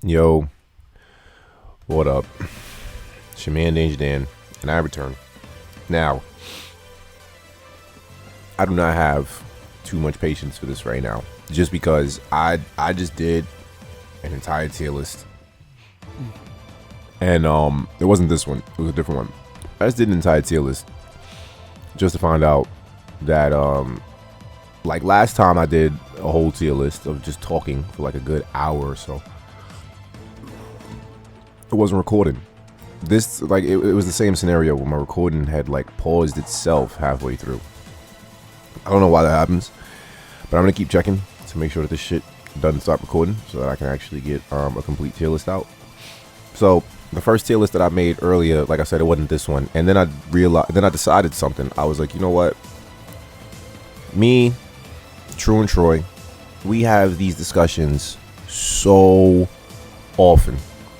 Yo, what up? It's your man Danger Dan, and I return. Now, I do not have too much patience for this right now, just because I just did an entire tier list, and it wasn't this one; it was a different one. I just did an entire tier list just to find out that like last time I did a whole tier list of just talking for like a good hour or so. It wasn't recording. This like it was the same scenario where my recording had like paused itself halfway through. I don't know why that happens, but I'm gonna keep checking to make sure that this shit doesn't stop recording so that I can actually get a complete tier list out. So the first tier list that I made earlier, like I said, it wasn't this one, and then I decided something. I was like, you know what? Me, True and Troy, we have these discussions so often.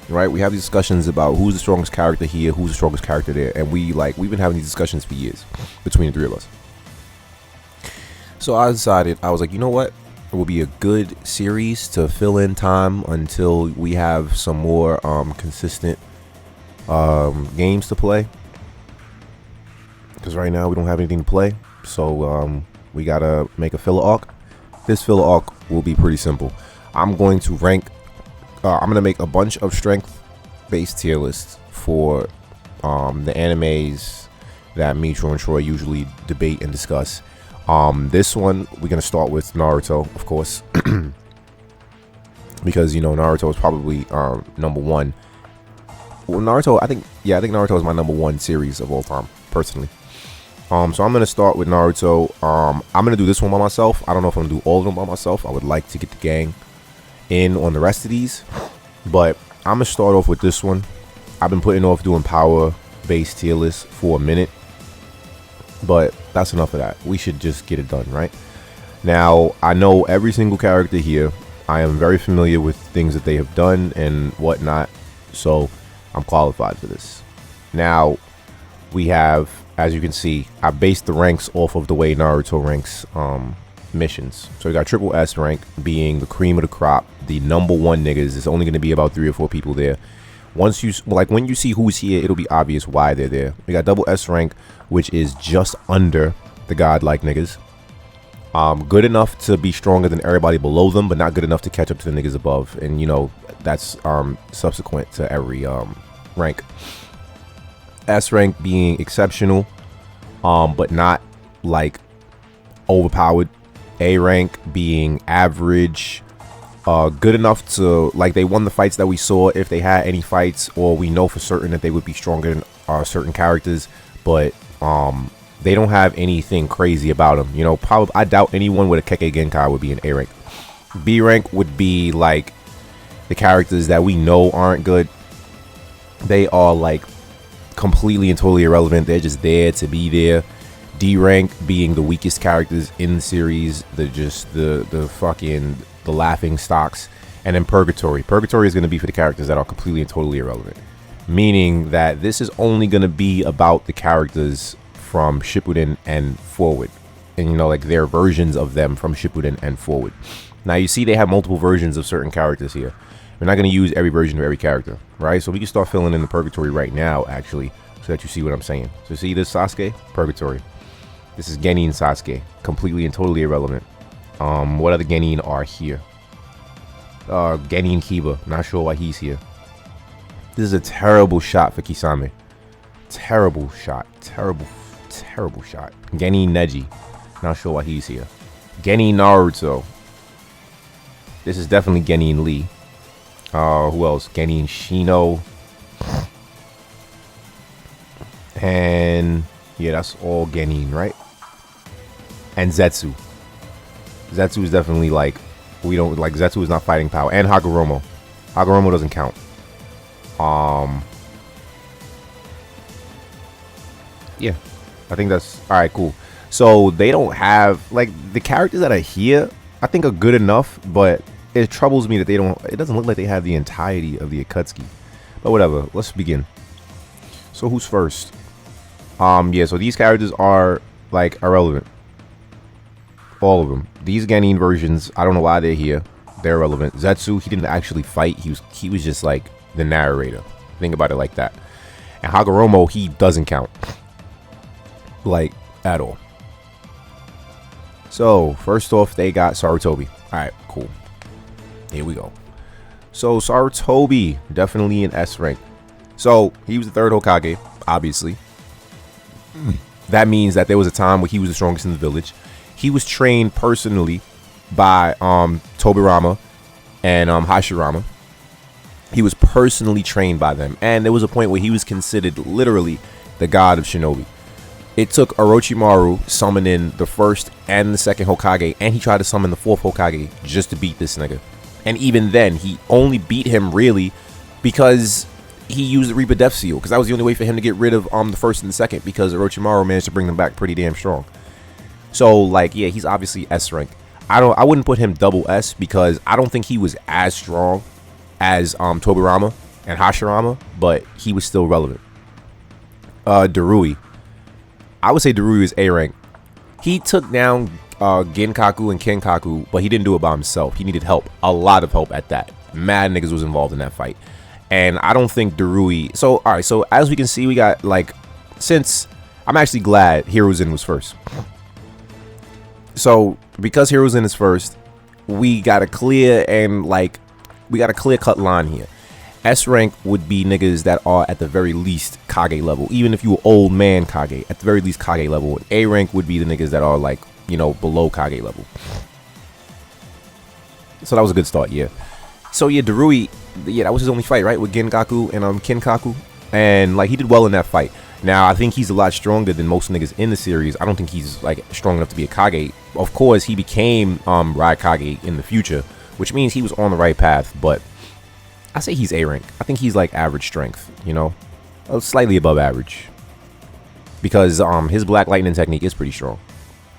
Right, we have these discussions about who's the strongest character here, who's the strongest character there, and we've been having these discussions for years between the three of us. So I decided, I was like, you know what, it will be a good series to fill in time until we have some more consistent games to play, because right now we don't have anything to play, so we gotta make a filler arc. This filler arc will be pretty simple. I'm going to make a bunch of strength-based tier lists for the animes that me, True, and Troy usually debate and discuss. This one, we're going to start with Naruto, of course, because, you know, Naruto is probably number one. Well, Naruto, I think Naruto is my number one series of all time, personally. So I'm going to start with Naruto. I'm going to do this one by myself. I don't know if I'm going to do all of them by myself. I would like to get the gang in on the rest of these, but I'm gonna start off with this one. I've been putting off doing power based tier lists for a minute, but that's enough of that. We should just get it done. Right now, I know every single character here. I am very familiar with things that they have done and whatnot, so I'm qualified for this. Now we have, as you can see, I based the ranks off of the way Naruto ranks missions. So we got triple S rank being the cream of the crop, the number one niggas. It's only going to be about 3 or 4 people there. Once you when you see who's here, it'll be obvious why they're there. We got double S rank, which is just under the godlike niggas. Good enough to be stronger than everybody below them, but not good enough to catch up to the niggas above. And you know that's subsequent to every rank. S rank being exceptional, but not like overpowered. A rank being average, good enough to, like, they won the fights that we saw if they had any fights, or we know for certain that they would be stronger than certain characters, but they don't have anything crazy about them. You know, probably I doubt anyone with a Keke Genkai would be an A rank. B rank would be like the characters that we know aren't good. They are like completely and totally irrelevant. They're just there to be there. D rank being the weakest characters in the series, the laughing stocks. And then Purgatory is going to be for the characters that are completely and totally irrelevant, meaning that this is only going to be about the characters from Shippuden and forward, and you know, like their versions of them from Shippuden and forward. Now you see they have multiple versions of certain characters here. We're not going to use every version of every character, right? So we can start filling in the Purgatory right now, actually, so that you see what I'm saying. So see this Sasuke? Purgatory. This is Genin Sasuke, completely and totally irrelevant. What other Genin are here? Genin Kiba, not sure why he's here. This is a terrible shot for Kisame. Terrible shot. Terrible shot. Genin Neji, not sure why he's here. Genin Naruto. This is definitely Genin Lee. Who else? Genin Shino. And yeah, that's all Genin, right? And Zetsu. Zetsu is definitely like, we don't like, Zetsu is not fighting power. And Hagoromo. Hagoromo doesn't count. Yeah, I think that's all right. Cool. So they don't have, like, the characters that are here, I think are good enough, but it troubles me that they don't, it doesn't look like they have the entirety of the Akatsuki. But whatever, let's begin. So who's first? Yeah, so these characters are like irrelevant. All of them. These Genin versions, I don't know why they're here. They're irrelevant. Zetsu, he didn't actually fight. He was just like the narrator. Think about it like that. And Hagoromo, he doesn't count. Like, at all. So, first off, they got Sarutobi. Alright, cool. Here we go. So, Sarutobi, definitely an S rank. So, he was the third Hokage, obviously. That means that there was a time where he was the strongest in the village. He was trained personally by Tobirama and Hashirama. He was personally trained by them. And there was a point where he was considered literally the god of shinobi. It took Orochimaru summoning the first and the second Hokage, and he tried to summon the fourth Hokage just to beat this nigga. And even then, he only beat him really because he used the Reaper Death Seal, because that was the only way for him to get rid of the first and the second, because Orochimaru managed to bring them back pretty damn strong. So, like, yeah, he's obviously S rank. I wouldn't put him double S because I don't think he was as strong as Tobirama and Hashirama, but he was still relevant. Darui. I would say Darui is A rank. He took down Genkaku and Kenkaku, but he didn't do it by himself. He needed help. A lot of help at that. Mad niggas was involved in that fight. And I don't think Darui... So, alright, so as we can see, we got, like... Since... I'm actually glad Hiruzen was first. So, because Hiruzen is first, we got a clear and, like... We got a clear-cut line here. S rank would be niggas that are at the very least Kage level. Even if you were old man Kage, at the very least Kage level. And A rank would be the niggas that are like, you know, below Kage level. So that was a good start, yeah. So yeah, Darui, yeah, that was his only fight, right? With Genkaku and Kenkaku. And like he did well in that fight. Now I think he's a lot stronger than most niggas in the series. I don't think he's like strong enough to be a Kage. Of course, he became Raikage in the future, which means he was on the right path, but I say he's A rank. I think he's like average strength, you know, slightly above average, because his Black Lightning technique is pretty strong.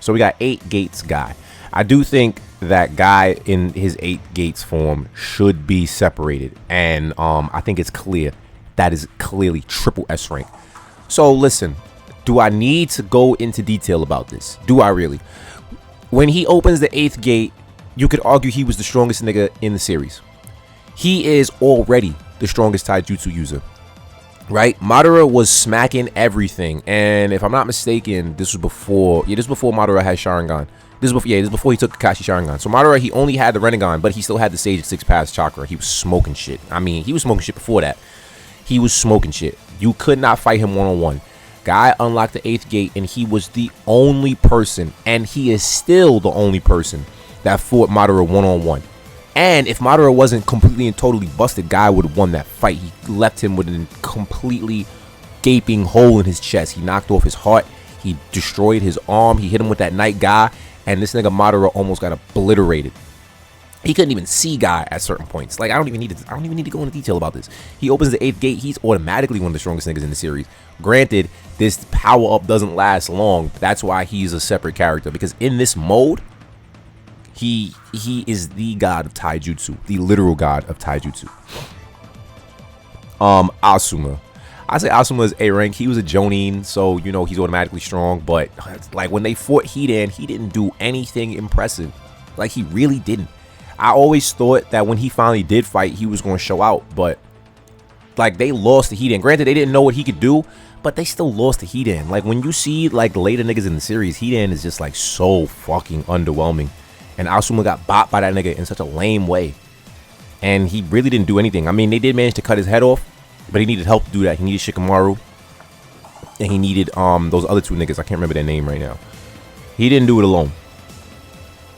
So we got 8 gates guy. I do think that guy in his 8 gates form should be separated, and I think it's clear that is clearly triple S rank. So listen, do I need to go into detail about this? Do I really? When he opens the 8th gate, you could argue he was the strongest nigga in the series. He is already the strongest taijutsu user, right? Madara was smacking everything, and if I'm not mistaken, this was before, yeah, this was before Madara had Sharingan. This is before he took Kakashi Sharingan. So Madara, he only had the Rinnegan, but he still had the Sage 6 Pass Chakra. He was smoking shit. I mean, he was smoking shit before that. He was smoking shit. You could not fight him one-on-one. Guy unlocked the 8th gate, and he was the only person, and he is still the only person that fought Madara one-on-one. And if Mataro wasn't completely and totally busted, Guy would have won that fight. He left him with a completely gaping hole in his chest. He knocked off his heart. He destroyed his arm. He hit him with that Night Guy, and this nigga Mataro almost got obliterated. He couldn't even see Guy at certain points. Like I don't even need to go into detail about this. He opens the 8th gate. He's automatically one of the strongest niggas in the series. Granted, this power up doesn't last long. That's why he's a separate character, because in this mode, he is the god of taijutsu, the literal god of taijutsu. Asuma. I say Asuma is A rank. He was a Jonin, so you know he's automatically strong. But like when they fought Hidan, he didn't do anything impressive. Like he really didn't. I always thought that when he finally did fight, he was going to show out. But like they lost to Hidan. Granted, they didn't know what he could do, but they still lost to Hidan. Like when you see like later niggas in the series, Hidan is just like so fucking underwhelming. And Asuma got bopped by that nigga in such a lame way. And he really didn't do anything. I mean, they did manage to cut his head off, but he needed help to do that. He needed Shikamaru. And he needed those other 2 niggas. I can't remember their name right now. He didn't do it alone.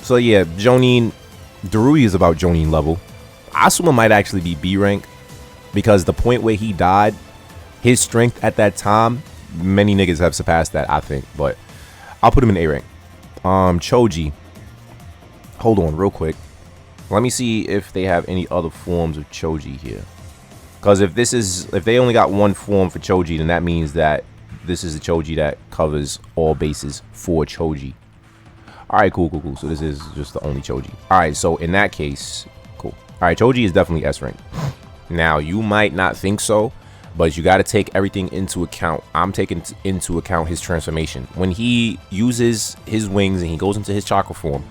So yeah, Jonin. Darui is about Jonin level. Asuma might actually be B rank, because the point where he died, his strength at that time, many niggas have surpassed that, I think. But I'll put him in A rank. Choji. Hold on real quick. Let me see if they have any other forms of Choji here. Because if they only got one form for Choji, then that means that this is the Choji that covers all bases for Choji. Alright, cool. So this is just the only Choji. Alright, so in that case, cool. Alright, Choji is definitely S rank. Now, you might not think so, but you got to take everything into account. I'm taking into account his transformation. When he uses his wings and he goes into his chakra form,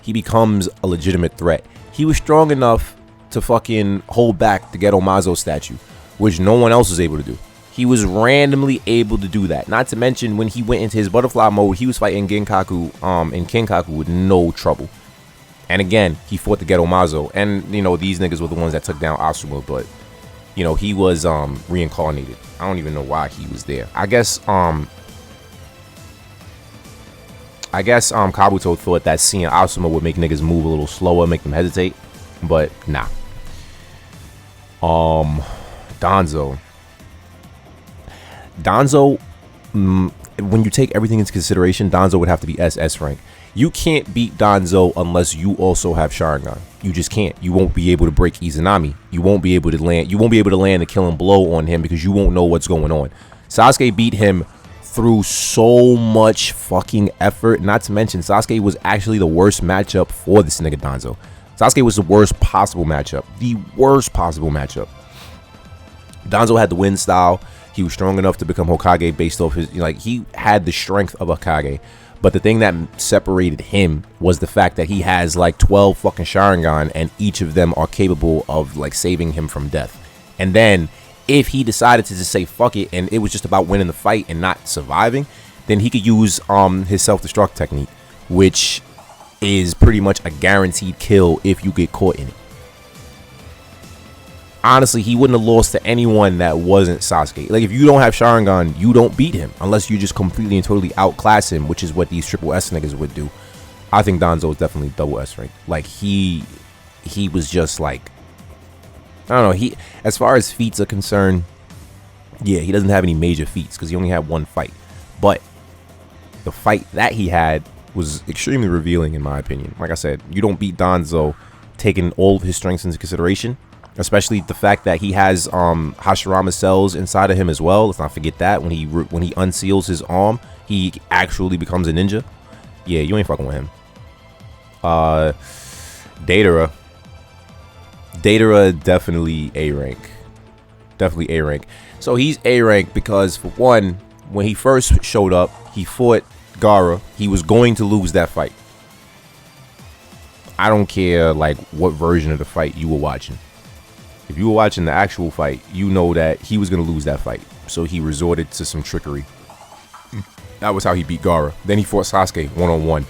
he becomes a legitimate threat. He was strong enough to fucking hold back the Ghetto Mazo statue, which no one else was able to do. He was randomly able to do that. Not to mention when he went into his butterfly mode, he was fighting Genkaku and Kinkaku with no trouble. And again, he fought the Ghetto Mazo. And, you know, these niggas were the ones that took down Asuma, but, you know, he was reincarnated. I don't even know why he was there. I guess Kabuto thought that seeing Asuma would make niggas move a little slower, make them hesitate. But, nah. Danzo, when you take everything into consideration, Danzo would have to be SS rank. You can't beat Danzo unless you also have Sharingan. You just can't. You won't be able to break Izanami. You won't be able to land. You won't be able to land a killing blow on him because you won't know what's going on. Sasuke beat him through so much fucking effort. Not to mention, Sasuke was actually the worst matchup for this nigga Danzo. Sasuke was the worst possible matchup. The worst possible matchup. Danzo had the wind style. He was strong enough to become Hokage based off his, like, he had the strength of a Kage. But the thing that separated him was the fact that he has like 12 fucking Sharingan and each of them are capable of like saving him from death. And then if he decided to just say fuck it and it was just about winning the fight and not surviving, then he could use his self-destruct technique, which is pretty much a guaranteed kill if you get caught in it. Honestly, he wouldn't have lost to anyone that wasn't Sasuke. Like, if you don't have Sharingan, you don't beat him unless you just completely and totally outclass him, which is what these triple S niggas would do. I think Danzo is definitely double S rank. Like, he was just like, I don't know. He, as far as feats are concerned, yeah, he doesn't have any major feats because he only had one fight. But the fight that he had was extremely revealing, in my opinion. Like I said, you don't beat Danzo taking all of his strengths into consideration. Especially the fact that he has Hashirama cells inside of him as well. Let's not forget that when he unseals his arm, he actually becomes a ninja. Yeah, you ain't fucking with him. Datara definitely A rank. Definitely A rank. So he's A rank because, for one, when he first showed up, he fought Gara. He was going to lose that fight. I don't care like what version of the fight you were watching. If you were watching the actual fight, you know that he was going to lose that fight. So he resorted to some trickery. That was how he beat Gara. Then he fought Sasuke one-on-one.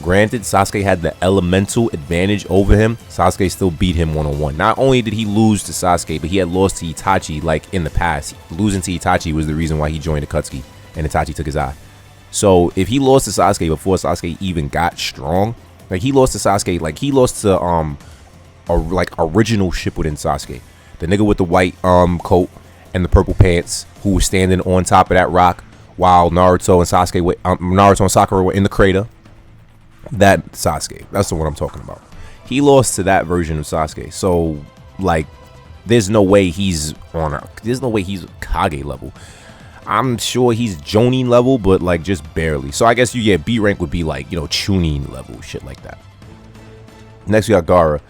Granted, Sasuke had the elemental advantage over him. Sasuke still beat him one-on-one. Not only did he lose to Sasuke, but he had lost to Hitachi like in the past. Losing to Hitachi was the reason why he joined Akatsuki. And Hitachi took his eye. So if he lost to Sasuke before Sasuke even got strong, like he lost to Sasuke, like he lost to like original Shippuden Sasuke, the nigga with the white coat and the purple pants, who was standing on top of that rock while Naruto and Sakura were in the crater. That Sasuke, that's the one I'm talking about. He lost to that version of Sasuke. So like, there's no way he's Kage level. I'm sure he's Jonin level, but like just barely. So I guess B rank would be like, you know, Chunin level, shit like that. Next we got Gara.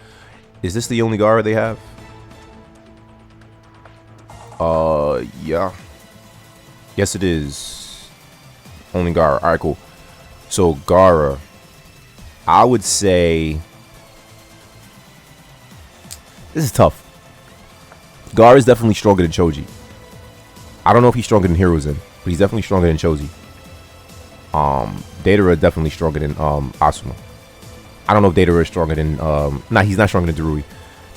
Is this the only Gara they have? Yeah. Yes, it is. Only Gara. Alright, cool. So, Gara, I would say, this is tough. Gara is definitely stronger than Choji. I don't know if he's stronger than Hiruzen, but he's definitely stronger than Choji. Datara definitely stronger than Asuma. I don't know if Datara is stronger than he's not stronger than Darui.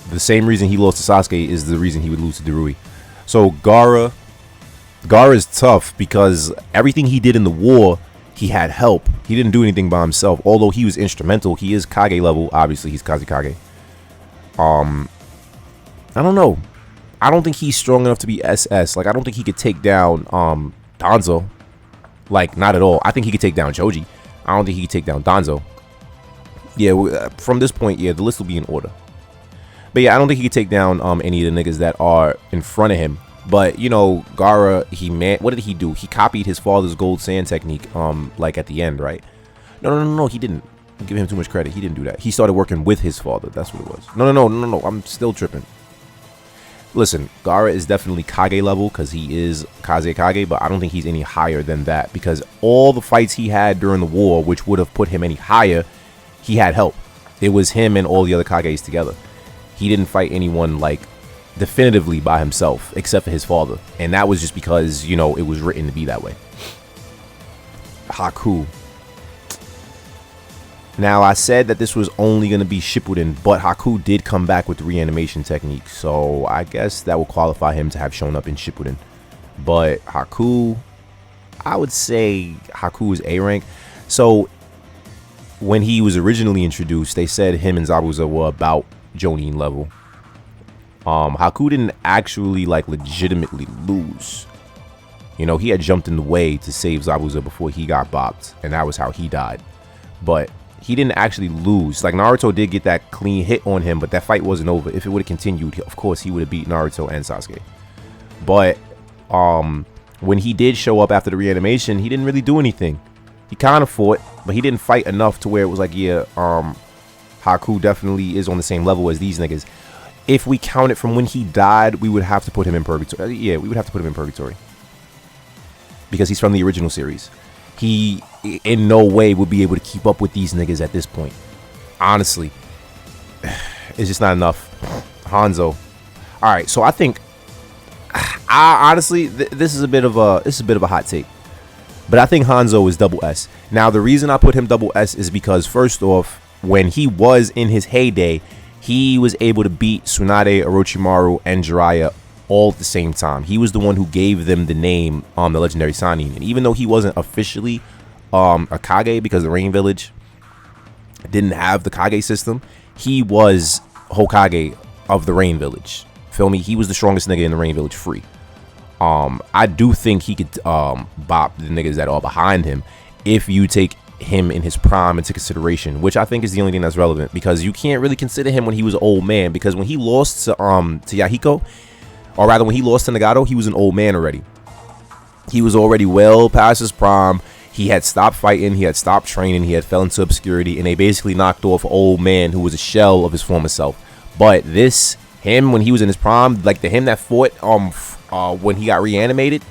The same reason he lost to Sasuke is the reason he would lose to Darui. So Gara is tough because everything he did in the war, he had help. He didn't do anything by himself. Although he was instrumental, he is Kage level. Obviously, he's Kazekage. I don't know. I don't think he's strong enough to be SS. Like, I don't think he could take down Danzo. Like, not at all. I think he could take down Choji. I don't think he could take down Danzo. Yeah, from this point, yeah, the list will be in order. But yeah, I don't think he could take down any of the niggas that are in front of him. But, you know, Gara, what did he do? He copied his father's gold sand technique, like at the end, right? No, he didn't. Give him too much credit. He didn't do that. He started working with his father. That's what it was. No. I'm still tripping. Listen, Gara is definitely Kage level because he is Kazekage, but I don't think he's any higher than that because all the fights he had during the war, which would have put him any higher, he had help. It was him and all the other Kages together. He didn't fight anyone like definitively by himself except for his father, and that was just because, you know, it was written to be that way. Haku. Now, I said that this was only going to be Shippuden, but Haku did come back with the reanimation technique, so I guess that will qualify him to have shown up in Shippuden. But Haku, I would say Haku is A rank. So when he was originally introduced, they said him and Zabuza were about Jonin level. Haku didn't actually like legitimately lose. You know, he had jumped in the way to save Zabuza before he got bopped, and that was how he died. But he didn't actually lose. Like, Naruto did get that clean hit on him, but that fight wasn't over. If it would have continued, of course, he would have beat Naruto and Sasuke. But when he did show up after the reanimation, he didn't really do anything. He kind of fought, but he didn't fight enough to where it was like, yeah, Haku definitely is on the same level as these niggas. If we count it from when he died, we would have to put him in Purgatory. Yeah, we would have to put him in Purgatory. Because he's from the original series. He in no way would be able to keep up with these niggas at this point. Honestly, it's just not enough. Hanzo. All right, so I think, I honestly, this is a bit of a hot take, but I think Hanzo is double S. Now, the reason I put him double S is because, first off, when he was in his heyday, he was able to beat Tsunade, Orochimaru, and Jiraiya all at the same time. He was the one who gave them the name the legendary Sannin. And even though he wasn't officially a Kage, because the Rain Village didn't have the Kage system, he was Hokage of the Rain Village. Feel me? He was the strongest nigga in the Rain Village free. I do think he could bop the niggas that are behind him if you take him in his prime into consideration, which I think is the only thing that's relevant, because you can't really consider him when he was an old man, because when he lost to Yahiko, or rather when he lost to Nagato, he was an old man already. He was already well past his prime. He had stopped fighting, he had stopped training, he had fell into obscurity, and they basically knocked off an old man who was a shell of his former self. But him when he was in his prime, like the him that fought when he got reanimated,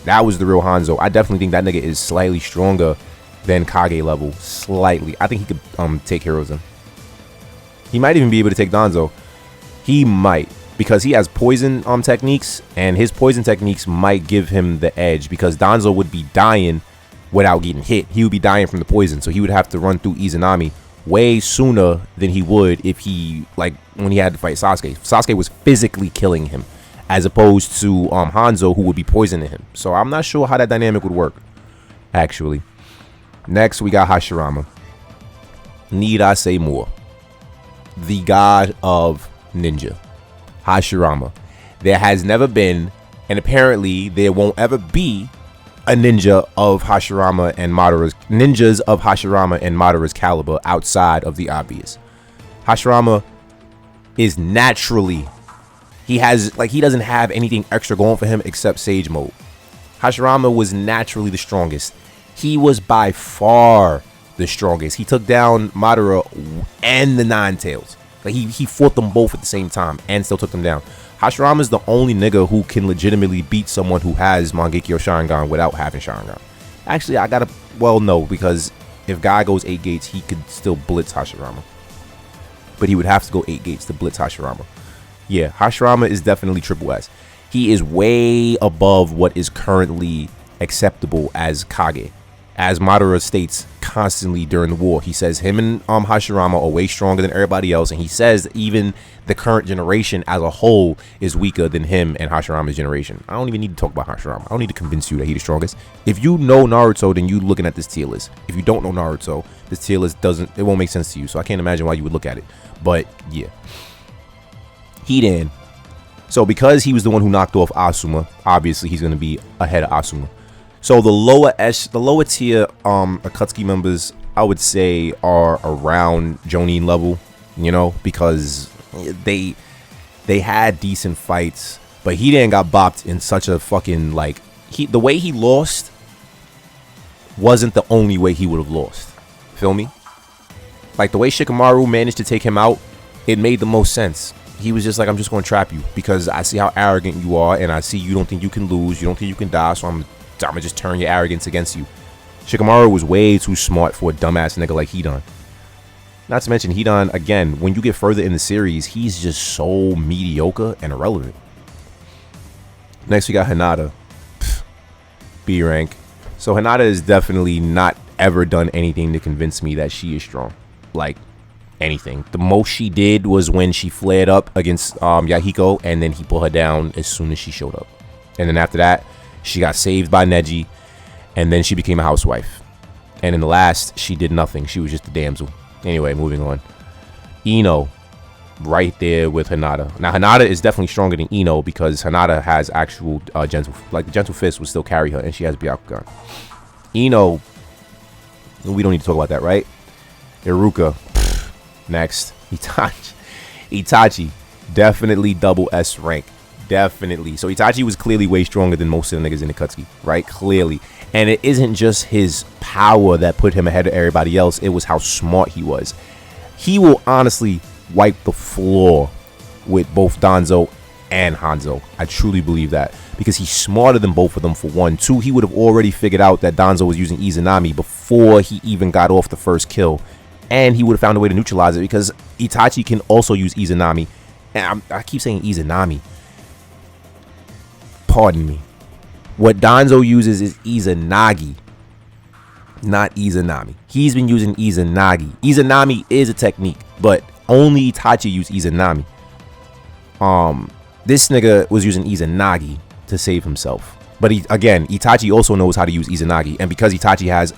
that was the real Hanzo. I definitely think that nigga is slightly stronger than Kage level. Slightly. I think he could take Hiruzen. He might even be able to take Danzo. He might, because he has poison techniques, and his poison techniques might give him the edge, because Danzo would be dying without getting hit. He would be dying from the poison, so he would have to run through Izanami way sooner than he would if he, like, when he had to fight Sasuke. Sasuke was physically killing him, as opposed to Hanzo, who would be poisoning him. So I'm not sure how that dynamic would work, actually. Next, we got Hashirama. Need I say more? The god of ninja. Hashirama. There has never been, and apparently there won't ever be, a ninja of Hashirama and Madara's caliber outside of the obvious. Hashirama is naturally, he doesn't have anything extra going for him except Sage Mode. Hashirama was naturally the strongest. He was by far the strongest. He took down Mataro and the Nine Tails. Like, he fought them both at the same time and still took them down. Hashirama is the only nigga who can legitimately beat someone who has Mangekyo Sharingan without having Sharingan. Actually, no, because if Guy goes 8 gates, he could still blitz Hashirama. But he would have to go 8 gates to blitz Hashirama. Yeah, Hashirama is definitely triple S. He is way above what is currently acceptable as Kage. As Madara states constantly during the war, he says him and Hashirama are way stronger than everybody else, and he says that even the current generation as a whole is weaker than him and Hashirama's generation. I don't even need to talk about Hashirama. I don't need to convince you that he's the strongest. If you know Naruto, then you looking at this tier list. If you don't know Naruto, this tier list won't make sense to you, so I can't imagine why you would look at it. But yeah, so because he was the one who knocked off Asuma, obviously he's going to be ahead of Asuma. So the lower tier Akatsuki members, I would say, are around Jonin level, you know, because they had decent fights, but he then got bopped in such a fucking, like, the way he lost wasn't the only way he would have lost. Feel me? Like, the way Shikamaru managed to take him out, it made the most sense. He was just like, I'm just going to trap you because I see how arrogant you are, and I see you don't think you can lose, you don't think you can die, so I'm gonna just turn your arrogance against you. Shikamaru was way too smart for a dumbass nigga like Hidan. Not to mention, Hidan, again, when you get further in the series, he's just so mediocre and irrelevant. Next, we got Hinata. B rank. So Hinata has definitely not ever done anything to convince me that she is strong. Like, anything. The most she did was when she flared up against Yahiko, and then he put her down as soon as she showed up. And then after that, she got saved by Neji, and then she became a housewife. And in the last, she did nothing. She was just a damsel. Anyway, moving on. Ino, right there with Hinata. Now, Hinata is definitely stronger than Ino because Hinata has actual gentle, like the gentle fist would still carry her, and she has Byakugan. Ino, we don't need to talk about that, right? Iruka, next. Itachi, definitely double S rank. Definitely. So Itachi was clearly way stronger than most of the niggas in Akatsuki, right? Clearly. And it isn't just his power that put him ahead of everybody else. It was how smart he was. He will honestly wipe the floor with both Danzo and Hanzo. I truly believe that. Because he's smarter than both of them, for one. Two, he would have already figured out that Danzo was using Izanami before he even got off the first kill. And he would have found a way to neutralize it because Itachi can also use Izanami. And I keep saying Izanami. Pardon me. What Danzo uses is Izanagi, not Izanami. He's been using Izanagi. Izanami is a technique, but only Itachi used Izanami. This nigga was using Izanagi to save himself. But again, Itachi also knows how to use Izanagi, and because Itachi has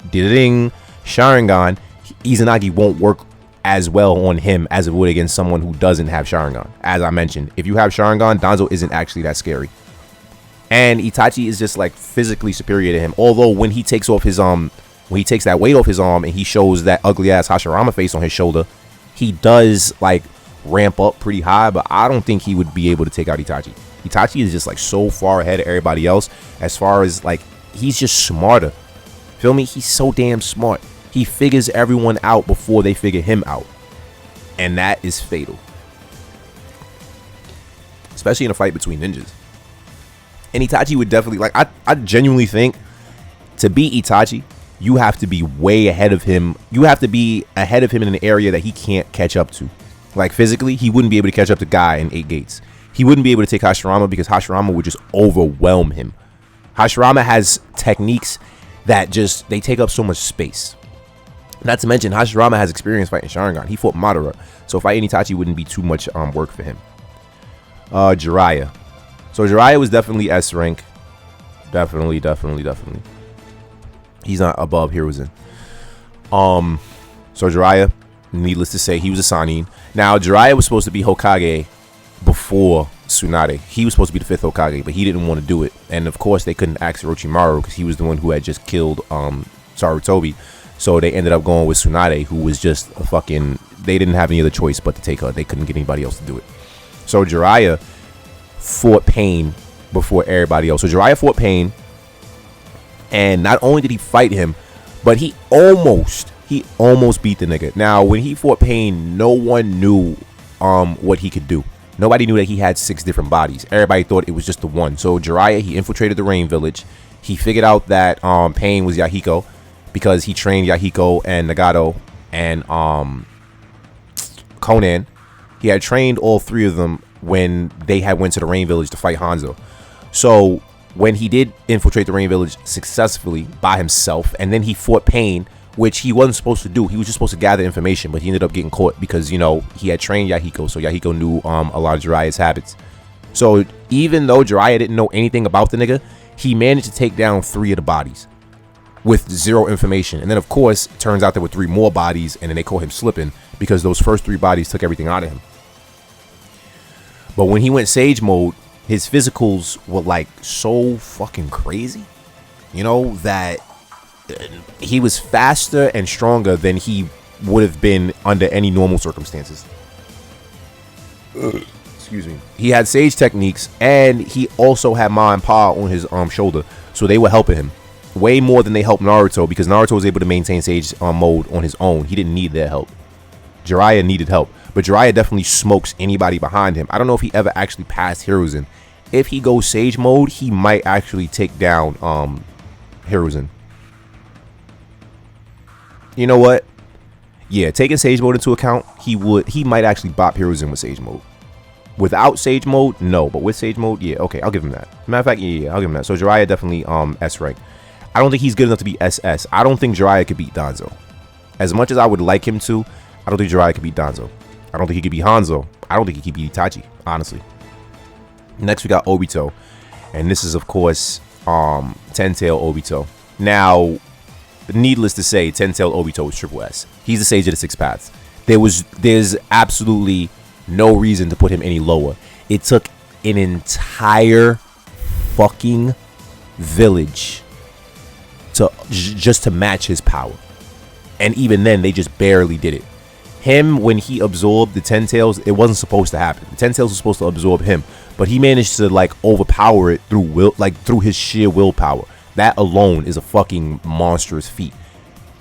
Ding Sharingan, Izanagi won't work as well on him as it would against someone who doesn't have Sharingan. As I mentioned, if you have Sharingan, Danzo isn't actually that scary. And Itachi is just like physically superior to him. Although when he takes off his when he takes that weight off his arm and he shows that ugly ass Hashirama face on his shoulder, he does like ramp up pretty high, but I don't think he would be able to take out Itachi. Itachi is just like so far ahead of everybody else as far as like he's just smarter. Feel me? He's so damn smart. He figures everyone out before they figure him out. And that is fatal. Especially in a fight between ninjas. And Itachi would definitely, like, I genuinely think to beat Itachi, you have to be way ahead of him. You have to be ahead of him in an area that he can't catch up to. Like, physically, he wouldn't be able to catch up to Guy in 8 Gates. He wouldn't be able to take Hashirama because Hashirama would just overwhelm him. Hashirama has techniques that just, they take up so much space. Not to mention, Hashirama has experience fighting Sharingan. He fought Mataro. So fighting Itachi wouldn't be too much work for him. Jiraiya. So Jiraiya was definitely S rank. Definitely. He's not above Hiruzen. So Jiraiya, needless to say, he was a Sannin. Now, Jiraiya was supposed to be Hokage before Tsunade. He was supposed to be the 5th Hokage, but he didn't want to do it. And of course, they couldn't ask Orochimaru because he was the one who had just killed Sarutobi. So they ended up going with Tsunade, who was just a fucking... They didn't have any other choice but to take her. They couldn't get anybody else to do it. So Jiraiya fought Pain before everybody else. So Jiraiya fought Pain, and not only did he fight him, but he almost beat the nigga. Now, when he fought Pain, no one knew what he could do. Nobody knew that he had 6 different bodies. Everybody thought it was just the one. So Jiraiya, he infiltrated the Rain Village. He figured out that Pain was Yahiko because he trained Yahiko and Nagato and Conan. He had trained all 3 of them when they had went to the Rain Village to fight Hanzo. So when he did infiltrate the Rain Village successfully by himself, and then he fought Pain, which he wasn't supposed to do. He was just supposed to gather information, but he ended up getting caught because, you know, he had trained Yahiko, so Yahiko knew a lot of Jiraiya's habits. So even though Jiraiya didn't know anything about the nigga, he managed to take down 3 of the bodies with 0 information. And then, of course, it turns out there were 3 more bodies, and then they caught him slipping because those first 3 bodies took everything out of him. But when he went Sage mode, his physicals were like so fucking crazy, you know, that he was faster and stronger than he would have been under any normal circumstances. Excuse me. He had Sage techniques, and he also had Ma and Pa on his shoulder, so they were helping him way more than they helped Naruto, because Naruto was able to maintain Sage mode on his own. He didn't need their help. Jiraiya needed help, but Jiraiya definitely smokes anybody behind him. I don't know if he ever actually passed Hiruzen. If he goes Sage mode, he might actually take down Hiruzen. You know what? Yeah, taking Sage Mode into account, he might actually bop Hiruzen with Sage Mode. Without Sage Mode, no. But with Sage Mode, yeah, okay, I'll give him that. Matter of fact, yeah, I'll give him that. So Jiraiya definitely S rank. I don't think he's good enough to be SS. I don't think Jiraiya could beat Danzo. As much as I would like him to, I don't think Jiraiya could beat Danzo. I don't think he could beat Hanzo. I don't think he could beat Hitachi, honestly. Next, we got Obito. And this is, of course, Ten-Tail Obito. Now, needless to say, Ten-Tail Obito is triple S. He's the Sage of the Six Paths. There's absolutely no reason to put him any lower. It took an entire fucking village just to match his power. And even then, they just barely did it. Him, when he absorbed the Ten-Tails, it wasn't supposed to happen. The Ten-Tails were supposed to absorb him, but he managed to like overpower it through his sheer willpower. That alone is a fucking monstrous feat.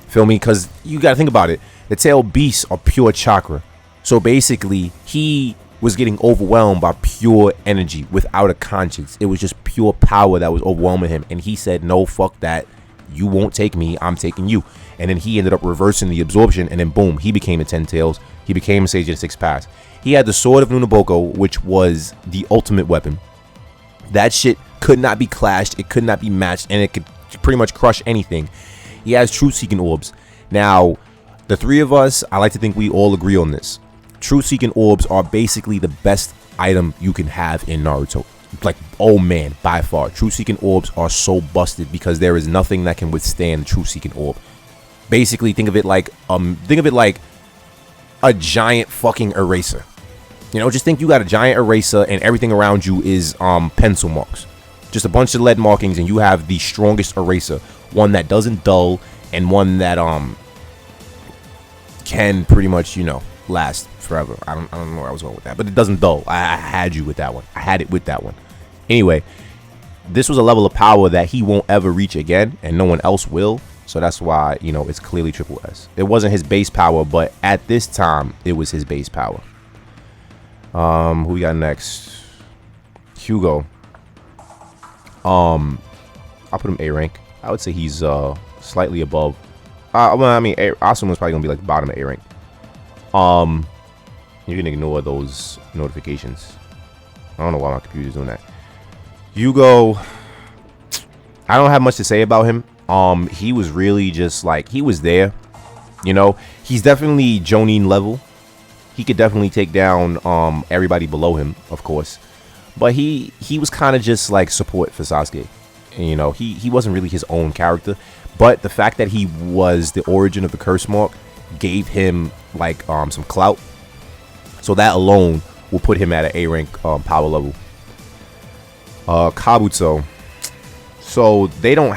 Feel me? Because you gotta think about it. The tail beasts are pure chakra. So basically, he was getting overwhelmed by pure energy without a conscience. It was just pure power that was overwhelming him. And he said, no, fuck that. You won't take me. I'm taking you. And then he ended up reversing the absorption. And then boom, he became a Ten-Tails. He became a Sage of the Six Paths. He had the Sword of Nunaboko, which was the ultimate weapon. That shit could not be clashed. It could not be matched. And it could pretty much crush anything. He has Truth-Seeking Orbs. Now, the three of us, I like to think we all agree on this. Truth-Seeking Orbs are basically the best item you can have in Naruto. Like, oh man, by far. Truth-Seeking Orbs are so busted because there is nothing that can withstand the Truth-Seeking Orb. Basically, think of it like a giant fucking eraser. You know, just think you got a giant eraser and everything around you is pencil marks. Just a bunch of lead markings, and you have the strongest eraser. One that doesn't dull, and one that can pretty much, you know, last forever. I don't know where I was going with that, but it doesn't dull. I had you with that one. I had it with that one. Anyway, this was a level of power that he won't ever reach again, and no one else will. So that's why, you know, it's clearly triple S. It wasn't his base power, but at this time, it was his base power. Who we got next? Hugo. I'll put him A rank. I would say he's slightly above. Well, I mean, Asuma's probably gonna be like bottom of A rank. You can ignore those notifications. I don't know why my computer's doing that. Hugo, I don't have much to say about him. He was really just like, he was there. You know, he's definitely Jonin level. He could definitely take down everybody below him, of course. But he was kind of just like support for Sasuke. And, you know, he wasn't really his own character. But the fact that he was the origin of the curse mark gave him like some clout. So that alone will put him at an A rank power level. Kabuto. So they only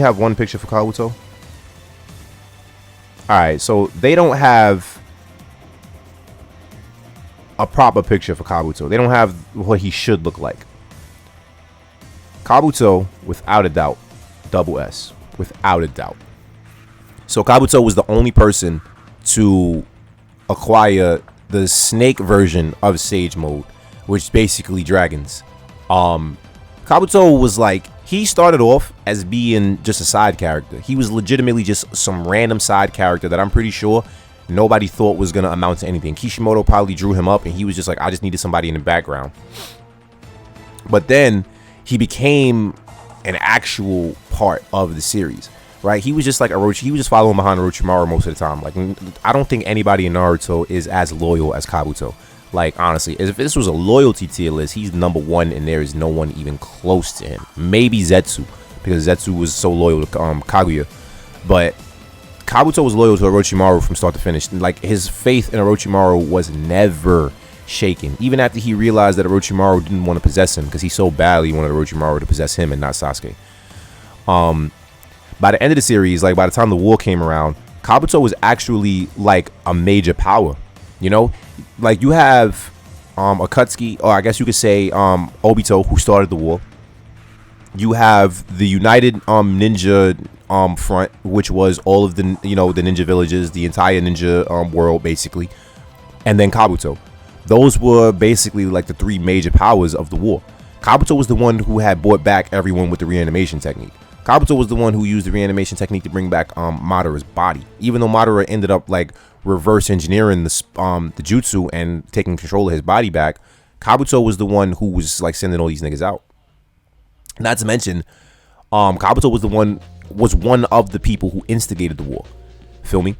have one picture for Kabuto. Alright, so they don't have a proper picture for Kabuto. They don't have what he should look like. Kabuto, without a doubt, double S. Without a doubt. So Kabuto was the only person to acquire the snake version of Sage Mode, which is basically dragons. Kabuto was like, he started off as being just a side character. He was legitimately just some random side character that I'm pretty sure nobody thought was going to amount to anything. Kishimoto probably drew him up and he was just like, I just needed somebody in the background. But then he became an actual part of the series, right? He was just like Orochi. He was just following behind Orochimaru most of the time. Like, I don't think anybody in Naruto is as loyal as Kabuto. Like, honestly, if this was a loyalty tier list, he's number one and there is no one even close to him. Maybe Zetsu, because Zetsu was so loyal to Kaguya. But Kabuto was loyal to Orochimaru from start to finish. Like, his faith in Orochimaru was never shaken. Even after he realized that Orochimaru didn't want to possess him, because he so badly wanted Orochimaru to possess him and not Sasuke. By the end of the series, like by the time the war came around, Kabuto was actually like a major power. You know, like you have Akatsuki, or I guess you could say Obito, who started the war. You have the United Ninja Front, which was all of the, you know, the ninja villages, the entire ninja world basically, and then Kabuto. Those were basically like the three major powers of the war. Kabuto was the one who had brought back everyone with the reanimation technique. Kabuto was the one who used the reanimation technique to bring back Mataro's body. Even though Mataro ended up like reverse engineering the jutsu and taking control of his body back, Kabuto was the one who was like sending all these niggas out. Not to mention, Kabuto was one of the people who instigated the war. Feel me?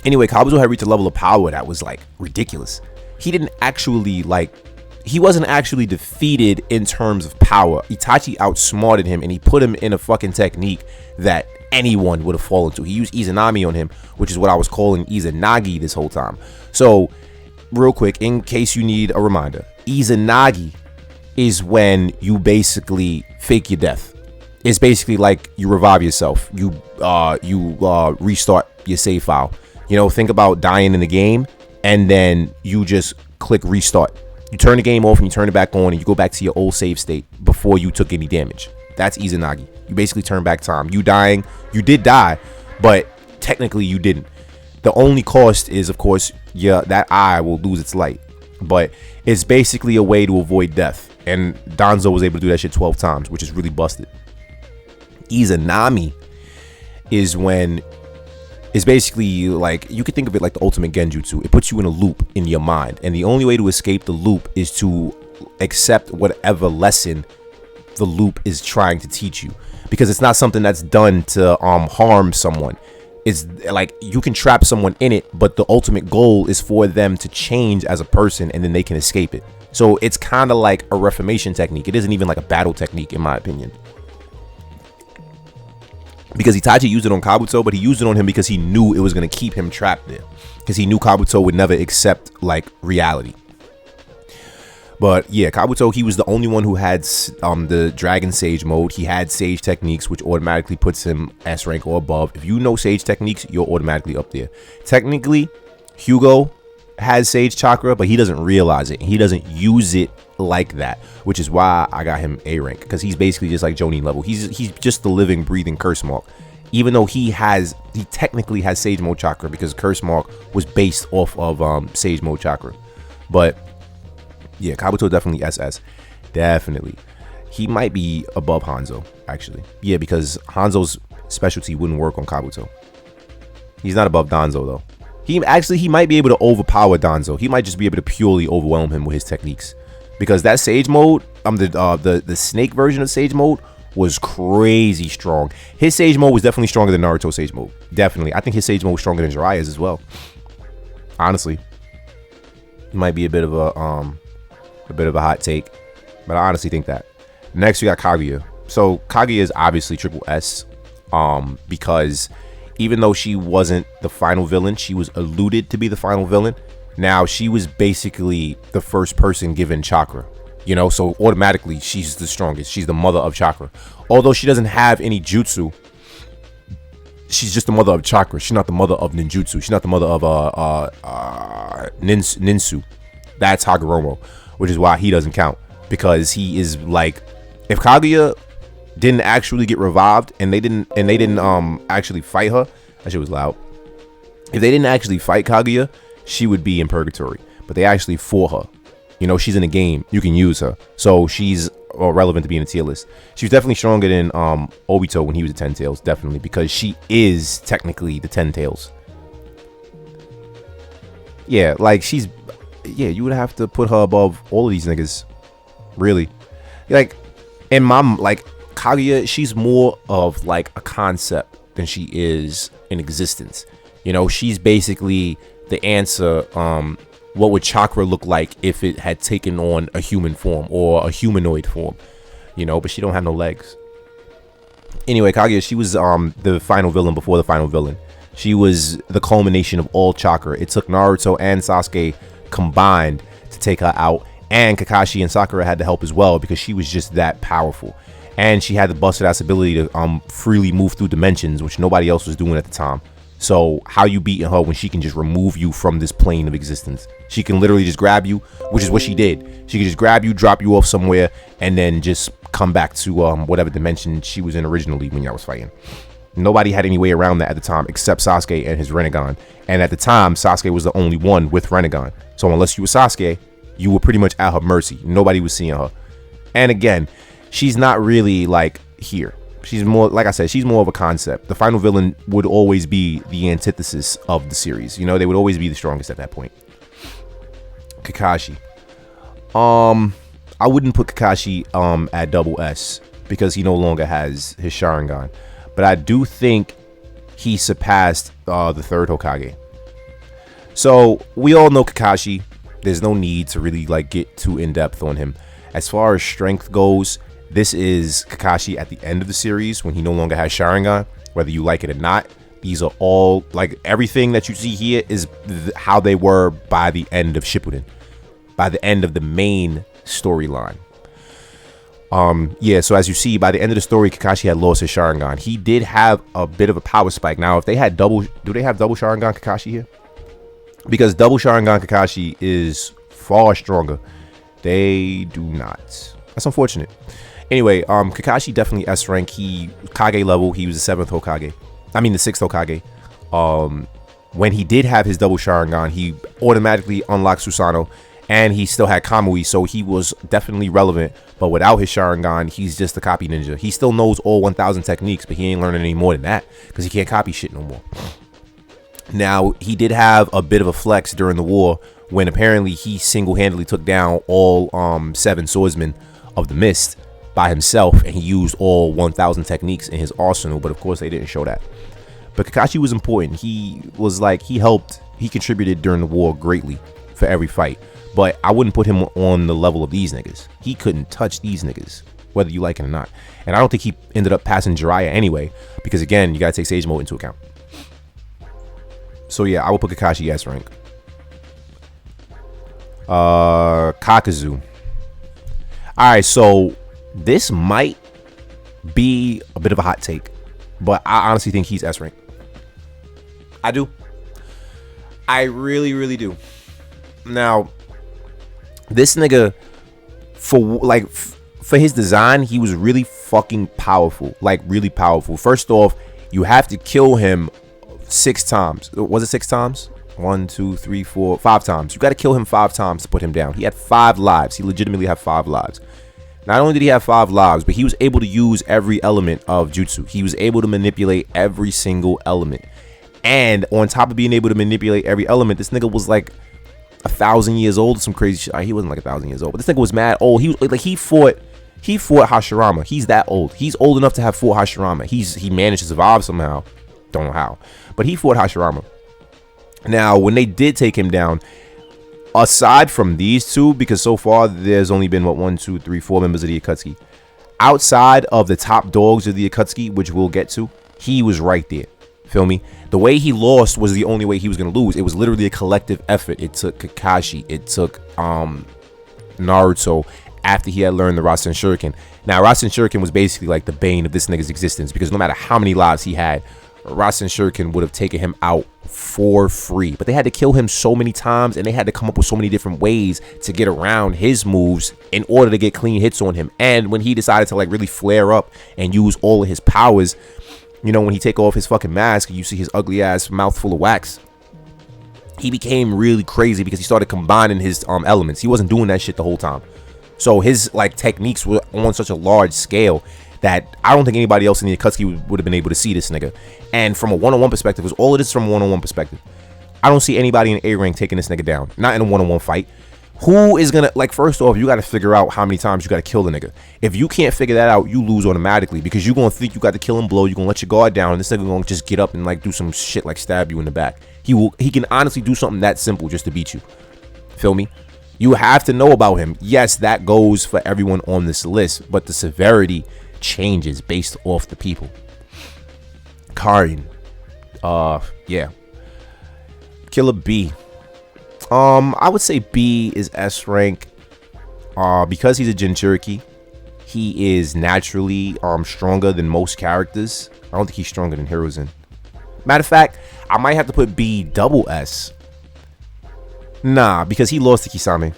Anyway, Kabuto had reached a level of power that was like ridiculous. He wasn't actually defeated in terms of power. Hitachi outsmarted him and he put him in a fucking technique that anyone would have fallen to. He used Izanami on him, which is what I was calling Izanagi this whole time. So, real quick, in case you need a reminder, Izanagi is when you basically fake your death. It's basically like you revive yourself. You restart your save file. You know, think about dying in the game and then you just click restart. You turn the game off and you turn it back on and you go back to your old save state before you took any damage. That's Izanagi. You basically turn back time. You did die, but technically you didn't. The only cost is, of course, that eye will lose its light. But it's basically a way to avoid death. And Danzo was able to do that shit 12 times, which is really busted. Izanami is when it's basically like, you could think of it like the ultimate genjutsu. It puts you in a loop in your mind, and the only way to escape the loop is to accept whatever lesson the loop is trying to teach you, because it's not something that's done to harm someone. It's like you can trap someone in it, but the ultimate goal is for them to change as a person and then they can escape it. So it's kind of like a reformation technique. It isn't even like a battle technique, in my opinion. Because Itachi used it on Kabuto, but he used it on him because he knew it was going to keep him trapped there. Because he knew Kabuto would never accept, like, reality. But, yeah, Kabuto, he was the only one who had the Dragon Sage mode. He had Sage techniques, which automatically puts him S rank or above. If you know Sage techniques, you're automatically up there. Technically, Hugo has Sage Chakra, but he doesn't realize it. He doesn't use it like that, which is why I got him A rank, because he's basically just like Jonin level. He's just the living, breathing curse mark, even though he technically has Sage mode chakra, because curse mark was based off of Sage mode chakra. But yeah, Kabuto definitely SS, definitely. He might be above Hanzo, actually. Yeah, because Hanzo's specialty wouldn't work on Kabuto. He's not above Danzo though. He might be able to overpower Danzo. He might just be able to purely overwhelm him with his techniques. Because that Sage mode, the snake version of Sage mode was crazy strong. His Sage mode was definitely stronger than Naruto Sage mode. Definitely. I think his Sage mode was stronger than Jiraiya's as well. Honestly. It might be a bit of a hot take, but I honestly think that. Next we got Kaguya. So Kaguya is obviously triple S, because even though she wasn't the final villain, she was alluded to be the final villain. Now, she was basically the first person given chakra, you know, so automatically she's the strongest. She's the mother of chakra. Although she doesn't have any jutsu, she's just the mother of chakra. She's not the mother of ninjutsu. She's not the mother of ninsu. That's Hagoromo, which is why he doesn't count, because he is like, if Kaguya didn't actually get revived and they didn't actually fight her, that shit was loud. If they didn't actually fight Kaguya, she would be in purgatory, but they actually fought her. You know, she's in the game, you can use her, so she's relevant to be in the tier list. She was definitely stronger than Obito when he was a 10 tails, definitely, because she is technically the 10 tails. Yeah, like you would have to put her above all of these niggas, really. Like, in my, like, Kaguya, she's more of like a concept than she is an existence. You know, she's basically the answer. What would chakra look like if it had taken on a human form or a humanoid form? You know, but she don't have no legs. Anyway, Kaguya, she was the final villain before the final villain. She was the culmination of all chakra. It took Naruto and Sasuke combined to take her out, and Kakashi and Sakura had to help as well, because she was just that powerful. And she had the busted ass ability to freely move through dimensions, which nobody else was doing at the time. So how you beating her when she can just remove you from this plane of existence? She can literally just grab you, which is what she did. She could just grab you, drop you off somewhere, and then just come back to whatever dimension she was in originally when y'all was fighting. Nobody had any way around that at the time except Sasuke and his Rinnegan. And at the time, Sasuke was the only one with Rinnegan. So unless you were Sasuke, you were pretty much at her mercy. Nobody was seeing her. And again, she's not really like here. She's more, like I said, she's more of a concept. The final villain would always be the antithesis of the series. You know, they would always be the strongest at that point. Kakashi. I wouldn't put Kakashi at double S because he no longer has his Sharingan. But I do think he surpassed the third Hokage. So we all know Kakashi. There's no need to really like get too in depth on him. As far as strength goes, this is Kakashi at the end of the series when he no longer has Sharingan, whether you like it or not. These are all, like, everything that you see here is how they were by the end of Shippuden, by the end of the main storyline. Yeah, so as you see, by the end of the story, Kakashi had lost his Sharingan. He did have a bit of a power spike. Now, if they had do they have double Sharingan Kakashi here? Because double Sharingan Kakashi is far stronger. They do not. That's unfortunate. Anyway, Kakashi definitely S rank. He Kage level. He was the 7th Hokage. I mean the 6th Hokage. When he did have his double Sharingan, he automatically unlocked Susanoo, and he still had Kamui, so he was definitely relevant. But without his Sharingan, he's just a copy ninja. He still knows all 1,000 techniques, but he ain't learning any more than that because he can't copy shit no more. Now, he did have a bit of a flex during the war when apparently he single-handedly took down all 7 swordsmen of the Mist by himself, and he used all 1,000 techniques in his arsenal, but of course they didn't show that. But Kakashi was important. He was like, he contributed during the war greatly for every fight, but I wouldn't put him on the level of these niggas. He couldn't touch these niggas, whether you like it or not. And I don't think he ended up passing Jiraiya anyway, because again, you gotta take Sage Mode into account. So yeah, I will put Kakashi S rank. Kakazu. Alright, so this might be a bit of a hot take, but I honestly think he's S rank. I do. I really, really do. Now, this nigga, for his design, he was really fucking powerful. Like, really powerful. First off, you have to kill him 6 times. Was it 6 times? 1, 2, 3, 4, 5 times. You got to kill him 5 times to put him down. He had 5 lives. He legitimately had 5 lives. Not only did he have 5 lives, but he was able to use every element of jutsu. He was able to manipulate every single element. And on top of being able to manipulate every element, this nigga was like 1,000 years old or some crazy shit. He wasn't like 1,000 years old, but this nigga was mad old. He was like, he fought Hashirama. He's that old. He's old enough to have fought Hashirama. He managed to survive somehow. Don't know how, but he fought Hashirama. Now, when they did take him down, aside from these 2, because so far there's only been 1, 2, 3, 4 members of the Akatsuki. Outside of the top dogs of the Akatsuki, which we'll get to, he was right there. Feel me? The way he lost was the only way he was gonna lose. It was literally a collective effort. It took Kakashi. It took Naruto after he had learned the Rasen Shuriken. Now, Rasen Shuriken was basically like the bane of this nigga's existence, because no matter how many lives he had, Rasen Shuriken would have taken him out for free. But they had to kill him so many times, and they had to come up with so many different ways to get around his moves in order to get clean hits on him. And when he decided to like really flare up and use all of his powers, you know, when he take off his fucking mask and you see his ugly ass mouth full of wax, he became really crazy because he started combining his elements. He wasn't doing that shit the whole time. So his like techniques were on such a large scale that I don't think anybody else in the Akatsuki would have been able to see this nigga. And from a one-on-one perspective, because all of this is from a one-on-one perspective, I don't see anybody in A rank taking this nigga down. Not in a one-on-one fight. Who is gonna, like, first off, you gotta figure out how many times you gotta kill the nigga. If you can't figure that out, you lose automatically, because you're gonna think you got to kill him blow, you're gonna let your guard down, and this nigga gonna just get up and like do some shit like stab you in the back. He can honestly do something that simple just to beat you. Feel me? You have to know about him. Yes, that goes for everyone on this list, but the severity changes based off the people. Karin. Yeah. Killer B. I would say B is S rank. Because he's a Jinchuriki, he is naturally stronger than most characters. I don't think he's stronger than Hiruzen. Matter of fact, I might have to put B double S. Nah, because he lost to Kisame.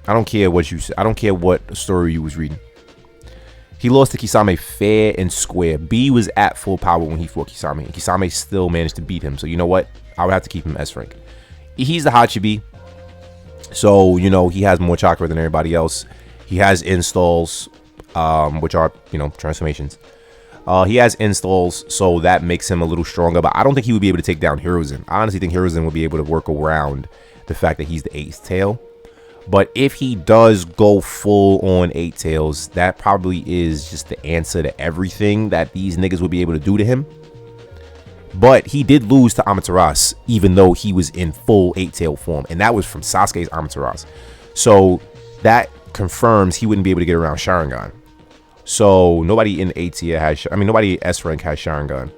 I don't care what you said. I don't care what story you was reading. He lost to Kisame fair and square. B was at full power when he fought Kisame, and Kisame still managed to beat him. So you know what? I would have to keep him S rank. He's the Hachibi, so you know he has more chakra than everybody else. He has installs, which are, transformations. He has installs, so that makes him a little stronger, but I don't think he would be able to take down Hiruzen. I honestly think Hiruzen would be able to work around the fact that he's the 8th tail. But if he does go full on 8 tails, that probably is just the answer to everything that these niggas would be able to do to him. But he did lose to Amaterasu, even though he was in full 8 tail form, and that was from Sasuke's Amaterasu. So that confirms he wouldn't be able to get around Sharingan. So nobody in A tier has, nobody in S rank has Sharingan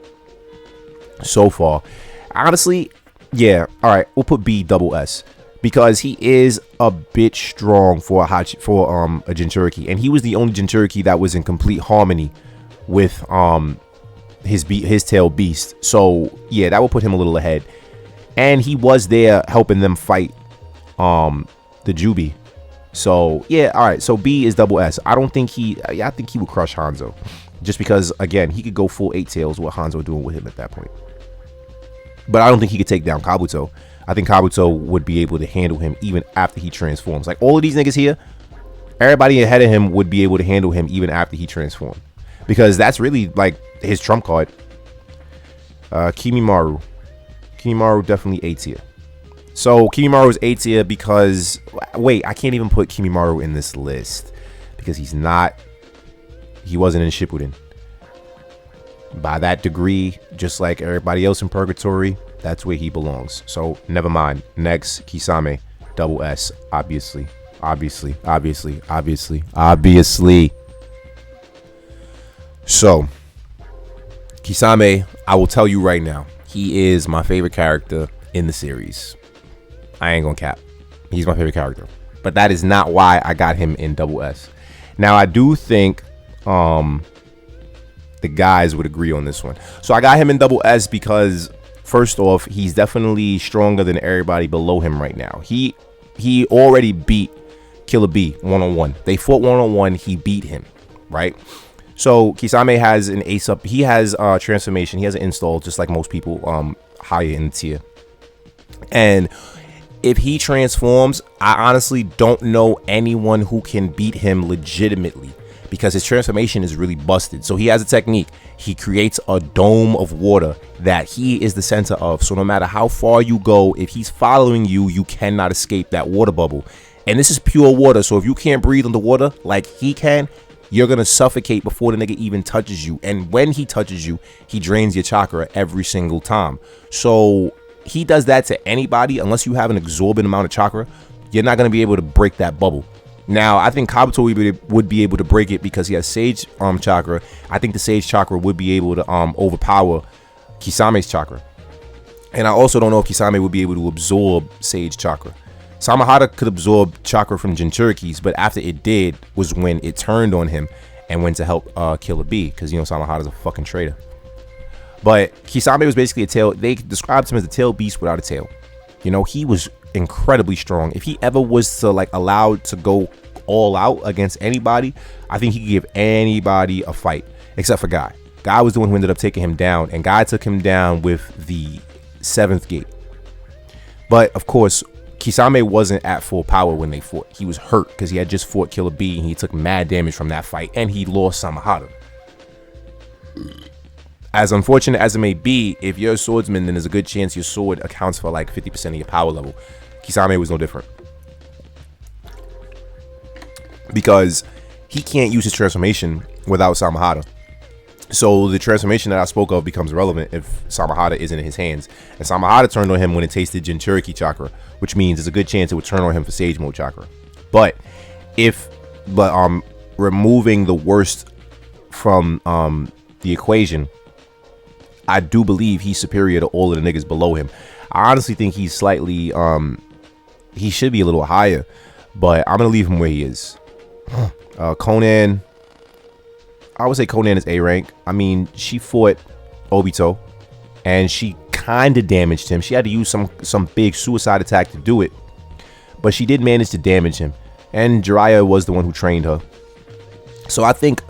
so far. Honestly, yeah, all right, we'll put B double S because he is a bit strong for a Jinchuriki, and he was the only Jinchuriki that was in complete harmony with his tail beast. So yeah, that will put him a little ahead, and he was there helping them fight the Jubi. So yeah, all right, so B is double S. I think he would crush Hanzo, just because again he could go full 8 tails, what Hanzo doing with him at that point. But I don't think he could take down Kabuto. I think Kabuto would be able to handle him even after he transforms. Like all of these niggas here, everybody ahead of him would be able to handle him even after he transformed, because that's really like his trump card. Kimi Maru definitely A tier. So Kimi Maru is A tier because, wait, I can't even put Kimi Maru in this list because he wasn't in Shippuden. By that degree, just like everybody else in Purgatory, that's where he belongs. So never mind. Next, Kisame, double S, obviously. So Kisame, I will tell you right now, he is my favorite character in the series. I ain't gonna cap. He's my favorite character. But that is not why I got him in double S. Now, I do think the guys would agree on this one. So I got him in double S because, first off, he's definitely stronger than everybody below him right now. He already beat Killer B one-on-one. They fought one-on-one. He beat him, right? So Kisame has an ace up. He has transformation. He has an install, just like most people higher in the tier. And if he transforms, I honestly don't know anyone who can beat him legitimately, because his transformation is really busted. So he has a technique. He creates a dome of water that he is the center of. So no matter how far you go, if he's following you, you cannot escape that water bubble. And this is pure water. So if you can't breathe underwater like he can, you're going to suffocate before the nigga even touches you. And when he touches you, he drains your chakra every single time. So he does that to anybody. Unless you have an exorbitant amount of chakra, you're not going to be able to break that bubble. Now, I think Kabuto would be able to break it because he has Sage chakra. I think the Sage chakra would be able to overpower Kisame's chakra. And I also don't know if Kisame would be able to absorb Sage chakra. Samahata could absorb chakra from Jinchurikis, but after it did was when it turned on him and went to help Killer B, because, Samahata's a fucking traitor. But Kisame was basically a tail. They described him as a tail beast without a tail. He was incredibly strong. If he ever was to allowed to go all out against anybody, I think he could give anybody a fight except for Guy. Guy was the one who ended up taking him down, and Guy took him down with the 7th gate. But of course, Kisame wasn't at full power when they fought. He was hurt because he had just fought Killer B and he took mad damage from that fight, and he lost Samahata. As unfortunate as it may be, if you're a swordsman, then there's a good chance your sword accounts for like 50% of your power level. Kisame was no different, because he can't use his transformation without Samahata. So the transformation that I spoke of becomes relevant if Samahata isn't in his hands. And Samahata turned on him when it tasted Jinchuriki chakra, which means there's a good chance it would turn on him for Sage mode chakra. But removing the worst from the equation, I do believe he's superior to all of the niggas below him. I honestly think he's slightly he should be a little higher, but I'm gonna leave him where he is. Conan, I would say Conan is A rank. I mean, she fought Obito and she kind of damaged him. She had to use some big suicide attack to do it, but she did manage to damage him. And Jiraiya was the one who trained her. So I think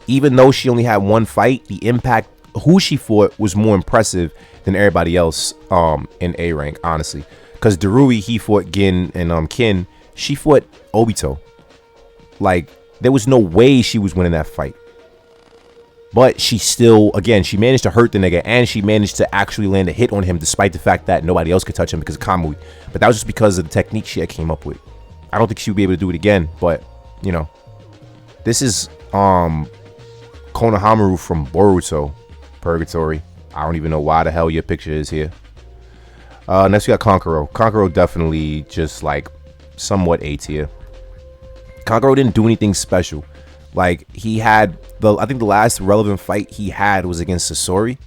even though she only had one fight, the impact who she fought was more impressive than everybody else in A rank, honestly. Because Darui, he fought Gin, and Kin, she fought Obito. Like, there was no way she was winning that fight. But she still, again, she managed to hurt the nigga, and she managed to actually land a hit on him despite the fact that nobody else could touch him because of Kamui. But that was just because of the technique she had came up with. I don't think she would be able to do it again, but, you know. This is Konohamaru from Boruto Purgatory. I don't even know why the hell your picture is here. Next we got Conqueror. Conqueror definitely just like somewhat A tier. Conqueror didn't do anything special. Like, he had I think the last relevant fight he had was against Sasori,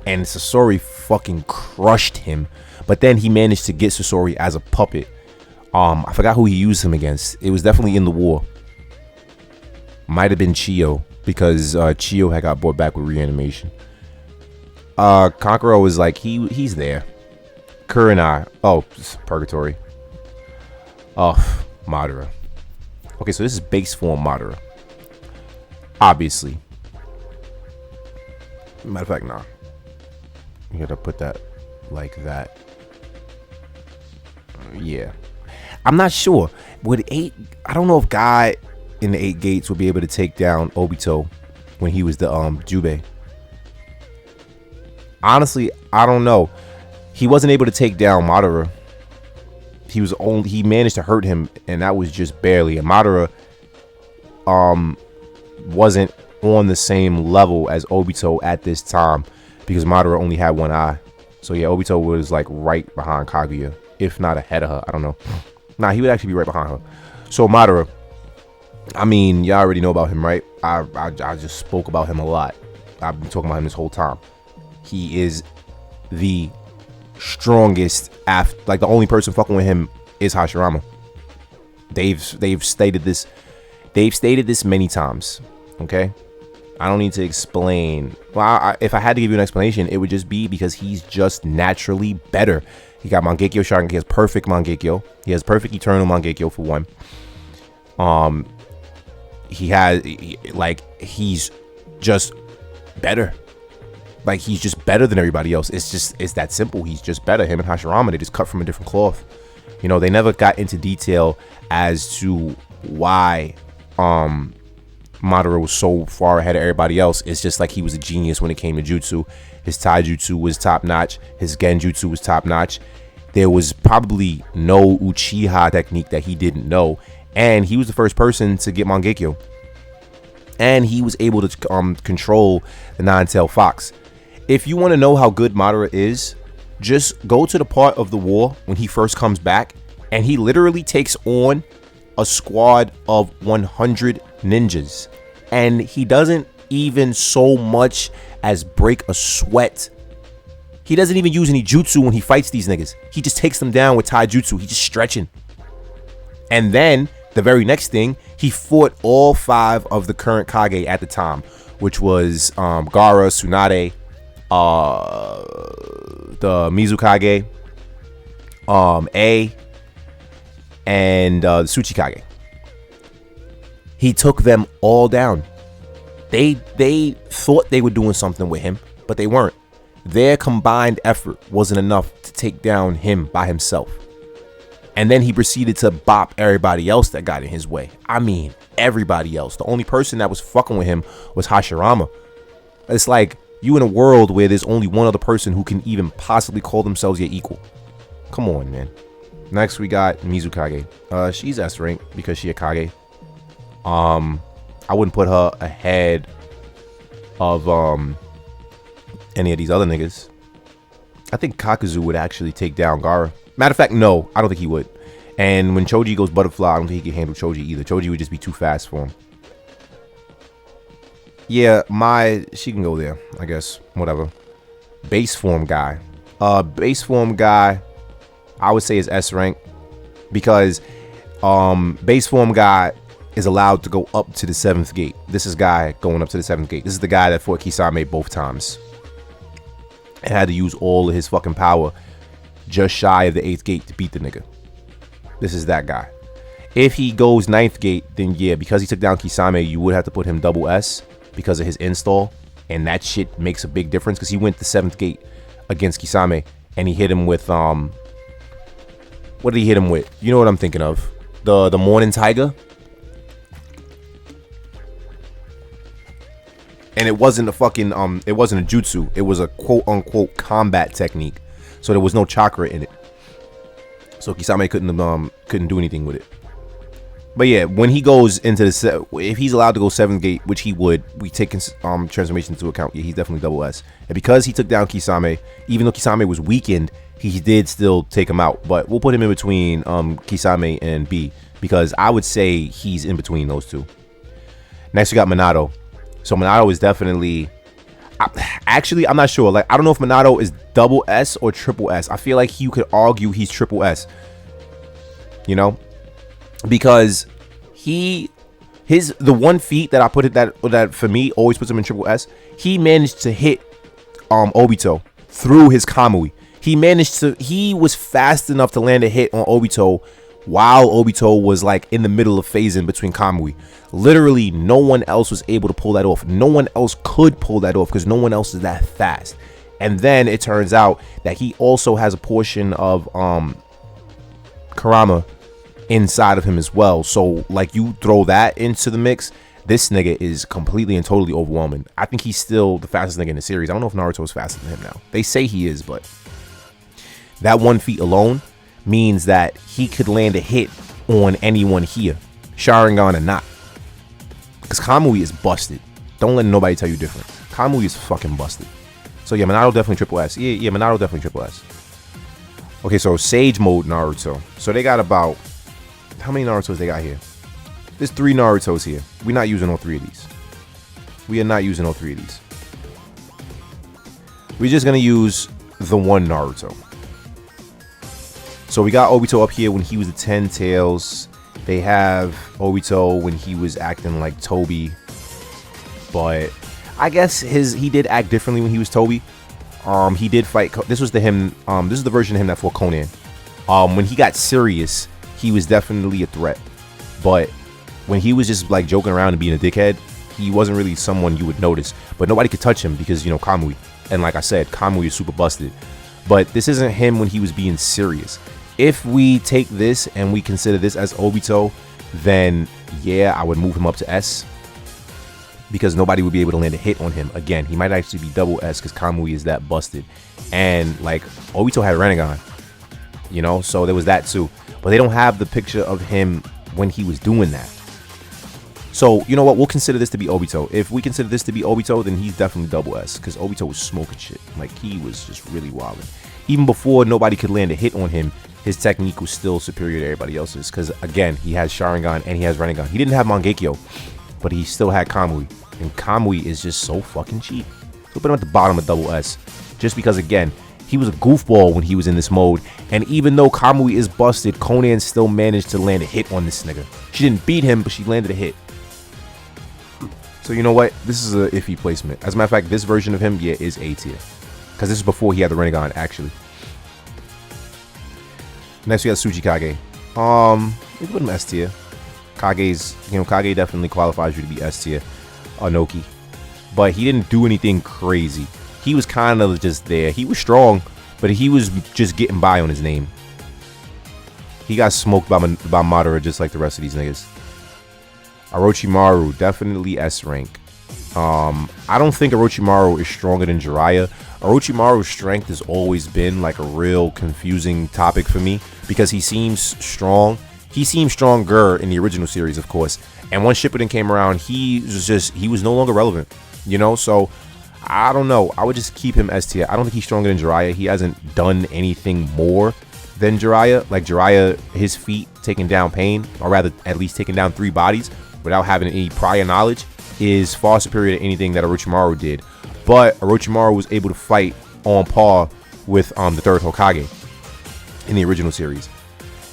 and Sasori fucking crushed him. But then he managed to get Sasori as a puppet. I forgot who he used him against. It was definitely in the war. Might have been Chiyo, because Chiyo had got brought back with reanimation. Conqueror was like, he's there. Kurenai. Oh, Purgatory. Oh, Madara. Okay, so this is base form Madara. Obviously. Matter of fact, nah. You gotta put that like that. Yeah. I'm not sure. Would 8... I don't know if Guy in the 8 gates would be able to take down Obito when he was the Jubei. Honestly, I don't know. He wasn't able to take down Madara. He managed to hurt him, and that was just barely. And Madara wasn't on the same level as Obito at this time because Madara only had one eye. So yeah, Obito was like right behind Kaguya, if not ahead of her. I don't know. Nah, he would actually be right behind her. So Madara, I mean, y'all already know about him, right? I just spoke about him a lot. I've been talking about him this whole time. He is the strongest like the only person fucking with him is Hashirama. They've stated this many times. Okay, I don't need to explain. Well, if I had to give you an explanation, it would just be because he's just naturally better. He got Mangekyo Sharingan. He has perfect Mangekyo. He has perfect Eternal Mangekyo for one. He's just better. Like, he's just better than everybody else. It's that simple. He's just better. Him and Hashirama, they just cut from a different cloth. You know, they never got into detail as to why Madara was so far ahead of everybody else. It's just like he was a genius when it came to jutsu. His taijutsu was top notch. His genjutsu was top notch. There was probably no Uchiha technique that he didn't know. And he was the first person to get Mangekyo. And he was able to control the nine-tailed fox. If you want to know how good Madara is, just go to the part of the war when he first comes back, and he literally takes on a squad of 100 ninjas, and he doesn't even so much as break a sweat. He doesn't even use any jutsu when he fights these niggas. He just takes them down with taijutsu. He's just stretching. And then the very next thing, he fought all 5 of the current Kage at the time, which was Gara, Tsunade, the Mizukage, and Tsuji Kage. He took them all down. They thought they were doing something with him, but they weren't. Their combined effort wasn't enough to take down him by himself. And then he proceeded to bop everybody else that got in his way. I mean, everybody else. The only person that was fucking with him was Hashirama. It's like you in a world where there's only one other person who can even possibly call themselves your equal. Come on, man. Next, we got Mizukage. She's S rank because she a Kage. I wouldn't put her ahead of any of these other niggas. I think Kakazu would actually take down Gara. Matter of fact, no, I don't think he would. And when Choji goes butterfly, I don't think he can handle Choji either. Choji would just be too fast for him. Yeah, she can go there, I guess. Whatever. Base form guy. Base form guy, I would say is S rank. Because base form guy is allowed to go up to the 7th gate. This is guy going up to the 7th gate. This is the guy that fought Kisame both times. And had to use all of his fucking power just shy of the 8th gate to beat the nigga. This is that guy. If he goes 9th gate, then yeah, because he took down Kisame, you would have to put him double S because of his install. And that shit makes a big difference because he went the 7th gate against Kisame and he hit him with what did he hit him with? You know what I'm thinking of. The Morning Tiger. And it wasn't a fucking it wasn't a jutsu. It was a quote unquote combat technique. So there was no chakra in it. So Kisame couldn't do anything with it. But yeah, when he goes into the if he's allowed to go 7th gate, which he would, we take transformation into account. Yeah, he's definitely double S. And because he took down Kisame, even though Kisame was weakened, he did still take him out. But we'll put him in between Kisame and B, because I would say he's in between those two. Next we got Monado. So Monado is definitely, actually I'm not sure. Like, I don't know if Monado is double S or triple S. I feel like you could argue he's triple S. You know, because the one feat that I put it that for me always puts him in triple S. He managed to hit Obito through his Kamui. He was fast enough to land a hit on Obito while Obito was like in the middle of phasing between Kamui. Literally no one else was able to pull that off. No one else could pull that off because no one else is that fast. And then it turns out that he also has a portion of Kurama inside of him as well. So like, you throw that into the mix, this nigga is completely and totally overwhelming. I think he's still the fastest nigga in the series. I don't know if Naruto is faster than him now. They say he is, but that one feat alone means that he could land a hit on anyone here, Sharingan or not. Because Kamui is busted. Don't let nobody tell you different. Kamui is fucking busted. So yeah, Monado definitely triple S. Yeah, Monado definitely triple S. Okay, so Sage Mode Naruto. So they got about, how many Narutos they got here? There's 3 Narutos here. We're not using all 3 of these. We are not using all 3 of these. We're just gonna use the one Naruto. So we got Obito up here when he was the 10 Tails. They have Obito when he was acting like Toby. But I guess he did act differently when he was Toby. He did fight. This was the version of him that fought Conan. When he got serious, he was definitely a threat. But when he was just like joking around and being a dickhead, he wasn't really someone you would notice. But nobody could touch him because, you know, Kamui. And like I said, Kamui is super busted. But this isn't him when he was being serious. If we take this and we consider this as Obito, then yeah, I would move him up to S. Because nobody would be able to land a hit on him. Again, he might actually be double S because Kamui is that busted. And like, Obito had Rinnegan. You know, so there was that too. But they don't have the picture of him when he was doing that. So, you know what? We'll consider this to be Obito. If we consider this to be Obito, then he's definitely double S. Because Obito was smoking shit. Like, he was just really wilding. Even before nobody could land a hit on him, his technique was still superior to everybody else's. Because, again, he has Sharingan and he has Rinnegan. He didn't have Mangekyo, but he still had Kamui. And Kamui is just so fucking cheap. So put him at the bottom of double S. Just because, again, he was a goofball when he was in this mode. And even though Kamui is busted, Conan still managed to land a hit on this nigga. She didn't beat him, but she landed a hit. So you know what? This is a iffy placement. As a matter of fact, this version of him, yeah, is A tier. Because this is before he had the Rinnegan, actually. Next we have Tsuji Kage. We put him S tier. Kage definitely qualifies you to be S tier. Anoki. But he didn't do anything crazy. He was kind of just there. He was strong, but he was just getting by on his name. He got smoked by Mataro just like the rest of these niggas. Orochimaru, definitely S rank. I don't think Orochimaru is stronger than Jiraiya. Orochimaru's strength has always been like a real confusing topic for me because he seems strong. He seemed stronger in the original series, of course. And once Shippuden came around, he was no longer relevant. You know, so I don't know. I would just keep him S tier. I don't think he's stronger than Jiraiya. He hasn't done anything more than Jiraiya. Like Jiraiya, his feat taking down Pain, or rather at least taking down 3 bodies without having any prior knowledge, is far superior to anything that Orochimaru did. But Orochimaru was able to fight on par with the third Hokage in the original series.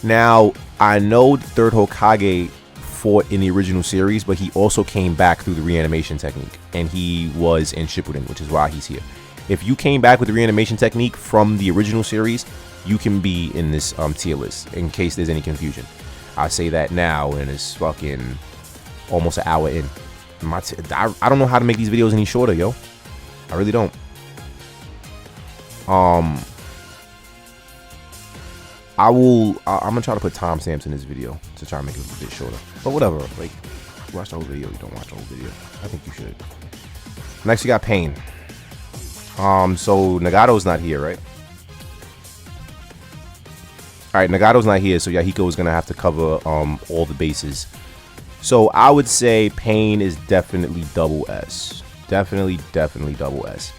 Now, I know the third Hokage fought in the original series, but he also came back through the reanimation technique, and he was in Shippuden, which is why he's here. If you came back with the reanimation technique from the original series, you can be in this tier list, in case there's any confusion. I say that now, and it's fucking almost an hour in. I don't know how to make these videos any shorter, yo. I really don't. I'm gonna try to put timestamps in this video to try to make it a bit shorter. But whatever, like, watch the whole video. You don't watch the whole video. I think you should. Next, we got Pain. So Nagato's not here, right? Alright, Nagato's not here, so Yahiko is gonna have to cover all the bases. So I would say Pain is definitely double S. Definitely double S.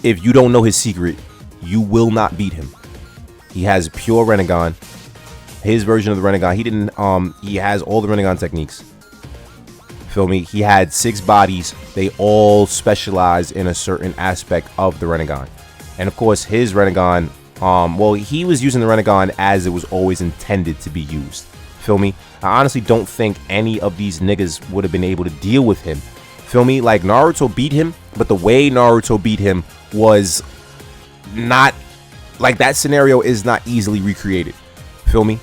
If you don't know his secret, you will not beat him. He has pure Rinnegan. His version of the Rinnegan, he has all the Rinnegan techniques. Feel me? He had 6 bodies. They all specialize in a certain aspect of the Rinnegan. And of course, his Rinnegan, well, he was using the Rinnegan as it was always intended to be used. Feel me? I honestly don't think any of these niggas would have been able to deal with him. Feel me? Like, Naruto beat him, but the way Naruto beat him was not, like, that scenario is not easily recreated. Feel me?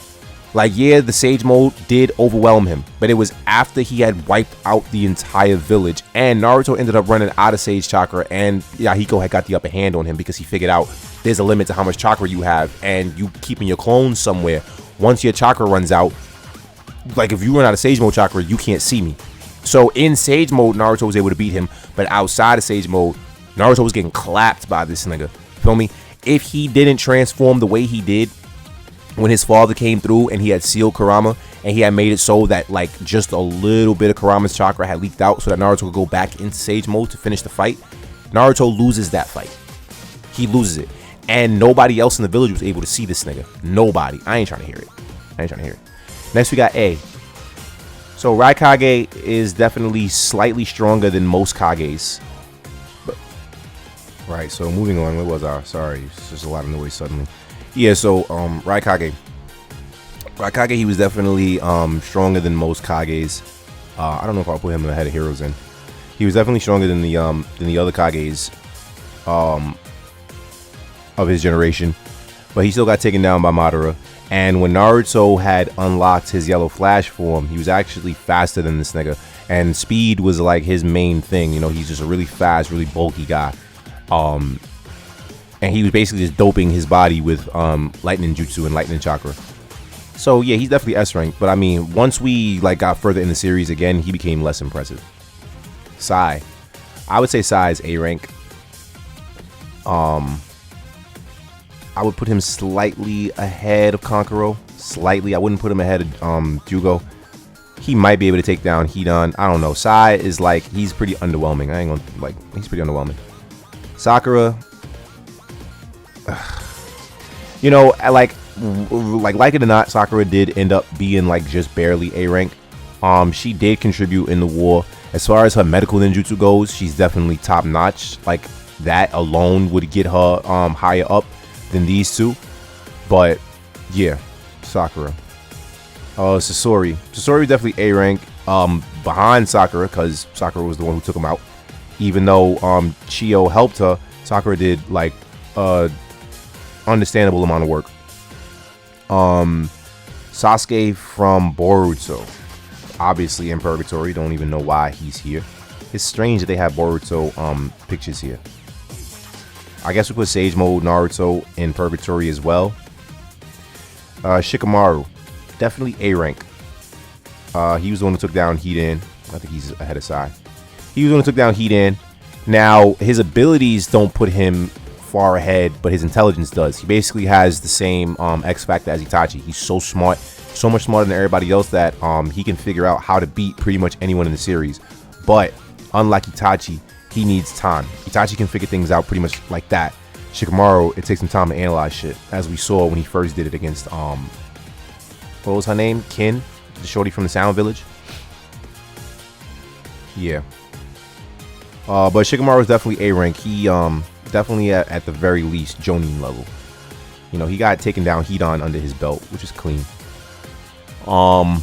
Like, yeah, the Sage Mode did overwhelm him, but it was after he had wiped out the entire village, and Naruto ended up running out of Sage Chakra, and Yahiko had got the upper hand on him because he figured out there's a limit to how much chakra you have, and you keeping your clones somewhere. Once your chakra runs out, like, if you run out of Sage Mode chakra, you can't see me. So in Sage Mode, Naruto was able to beat him, but outside of Sage Mode, Naruto was getting clapped by this nigga. Feel me? If he didn't transform the way he did when his father came through and he had sealed Kurama and he had made it so that, like, just a little bit of Kurama's chakra had leaked out so that Naruto could go back into Sage Mode to finish the fight, Naruto loses that fight. He loses it. And nobody else in the village was able to see this nigga. Nobody. I ain't trying to hear it. Next, we got A. So Raikage is definitely slightly stronger than most Kages. Right, so moving on. Where was I? Sorry, it's just a lot of noise suddenly. Yeah, so Raikage, he was definitely stronger than most Kages. I don't know if I'll put him ahead of Heroes in. He was definitely stronger than the other Kages of his generation, but he still got taken down by Mataro. And when Naruto had unlocked his yellow flash form, he was actually faster than this nigga, and speed was like his main thing. You know, he's just a really fast, really bulky guy. And he was basically just doping his body with lightning jutsu and lightning chakra. So yeah, he's definitely S rank. But I mean, once we like got further in the series again, he became less impressive. Sai, I would say Sai is A rank. I would put him slightly ahead of Conqueror. Slightly. I wouldn't put him ahead of Jugo. He might be able to take down Hidan. I don't know. Sai is like, he's pretty underwhelming. I ain't gonna, like, he's pretty underwhelming. Sakura, you know, like it or not, Sakura did end up being like just barely A rank. She did contribute in the war. As far as her medical ninjutsu goes, she's definitely top notch. Like, that alone would get her higher up than these two. But yeah, Sakura. Sasori definitely A rank, behind Sakura, because Sakura was the one who took him out. Even though Chio helped her, Sakura did like understandable amount of work. Sasuke from Boruto, obviously in Purgatory. Don't even know why he's here. It's strange that they have Boruto pictures here. I guess we put Sage Mode Naruto in Purgatory as well. Shikamaru, definitely A rank. He was the one who took down Hidan. I think he's ahead of Sai. He was the one who took down Hidan. Now, his abilities don't put him far ahead, but his intelligence does. He basically has the same X factor as Hitachi. He's so smart, so much smarter than everybody else that he can figure out how to beat pretty much anyone in the series. But unlike Hitachi, he needs time. Hitachi can figure things out pretty much like that. Shikamaru, it takes some time to analyze shit, as we saw when he first did it against what was her name? Kin, the shorty from the Sound Village. Yeah. But Shikamaru is definitely A rank. He definitely at the very least Jonin level. You know, he got taken down Hidan under his belt, which is clean. Naruto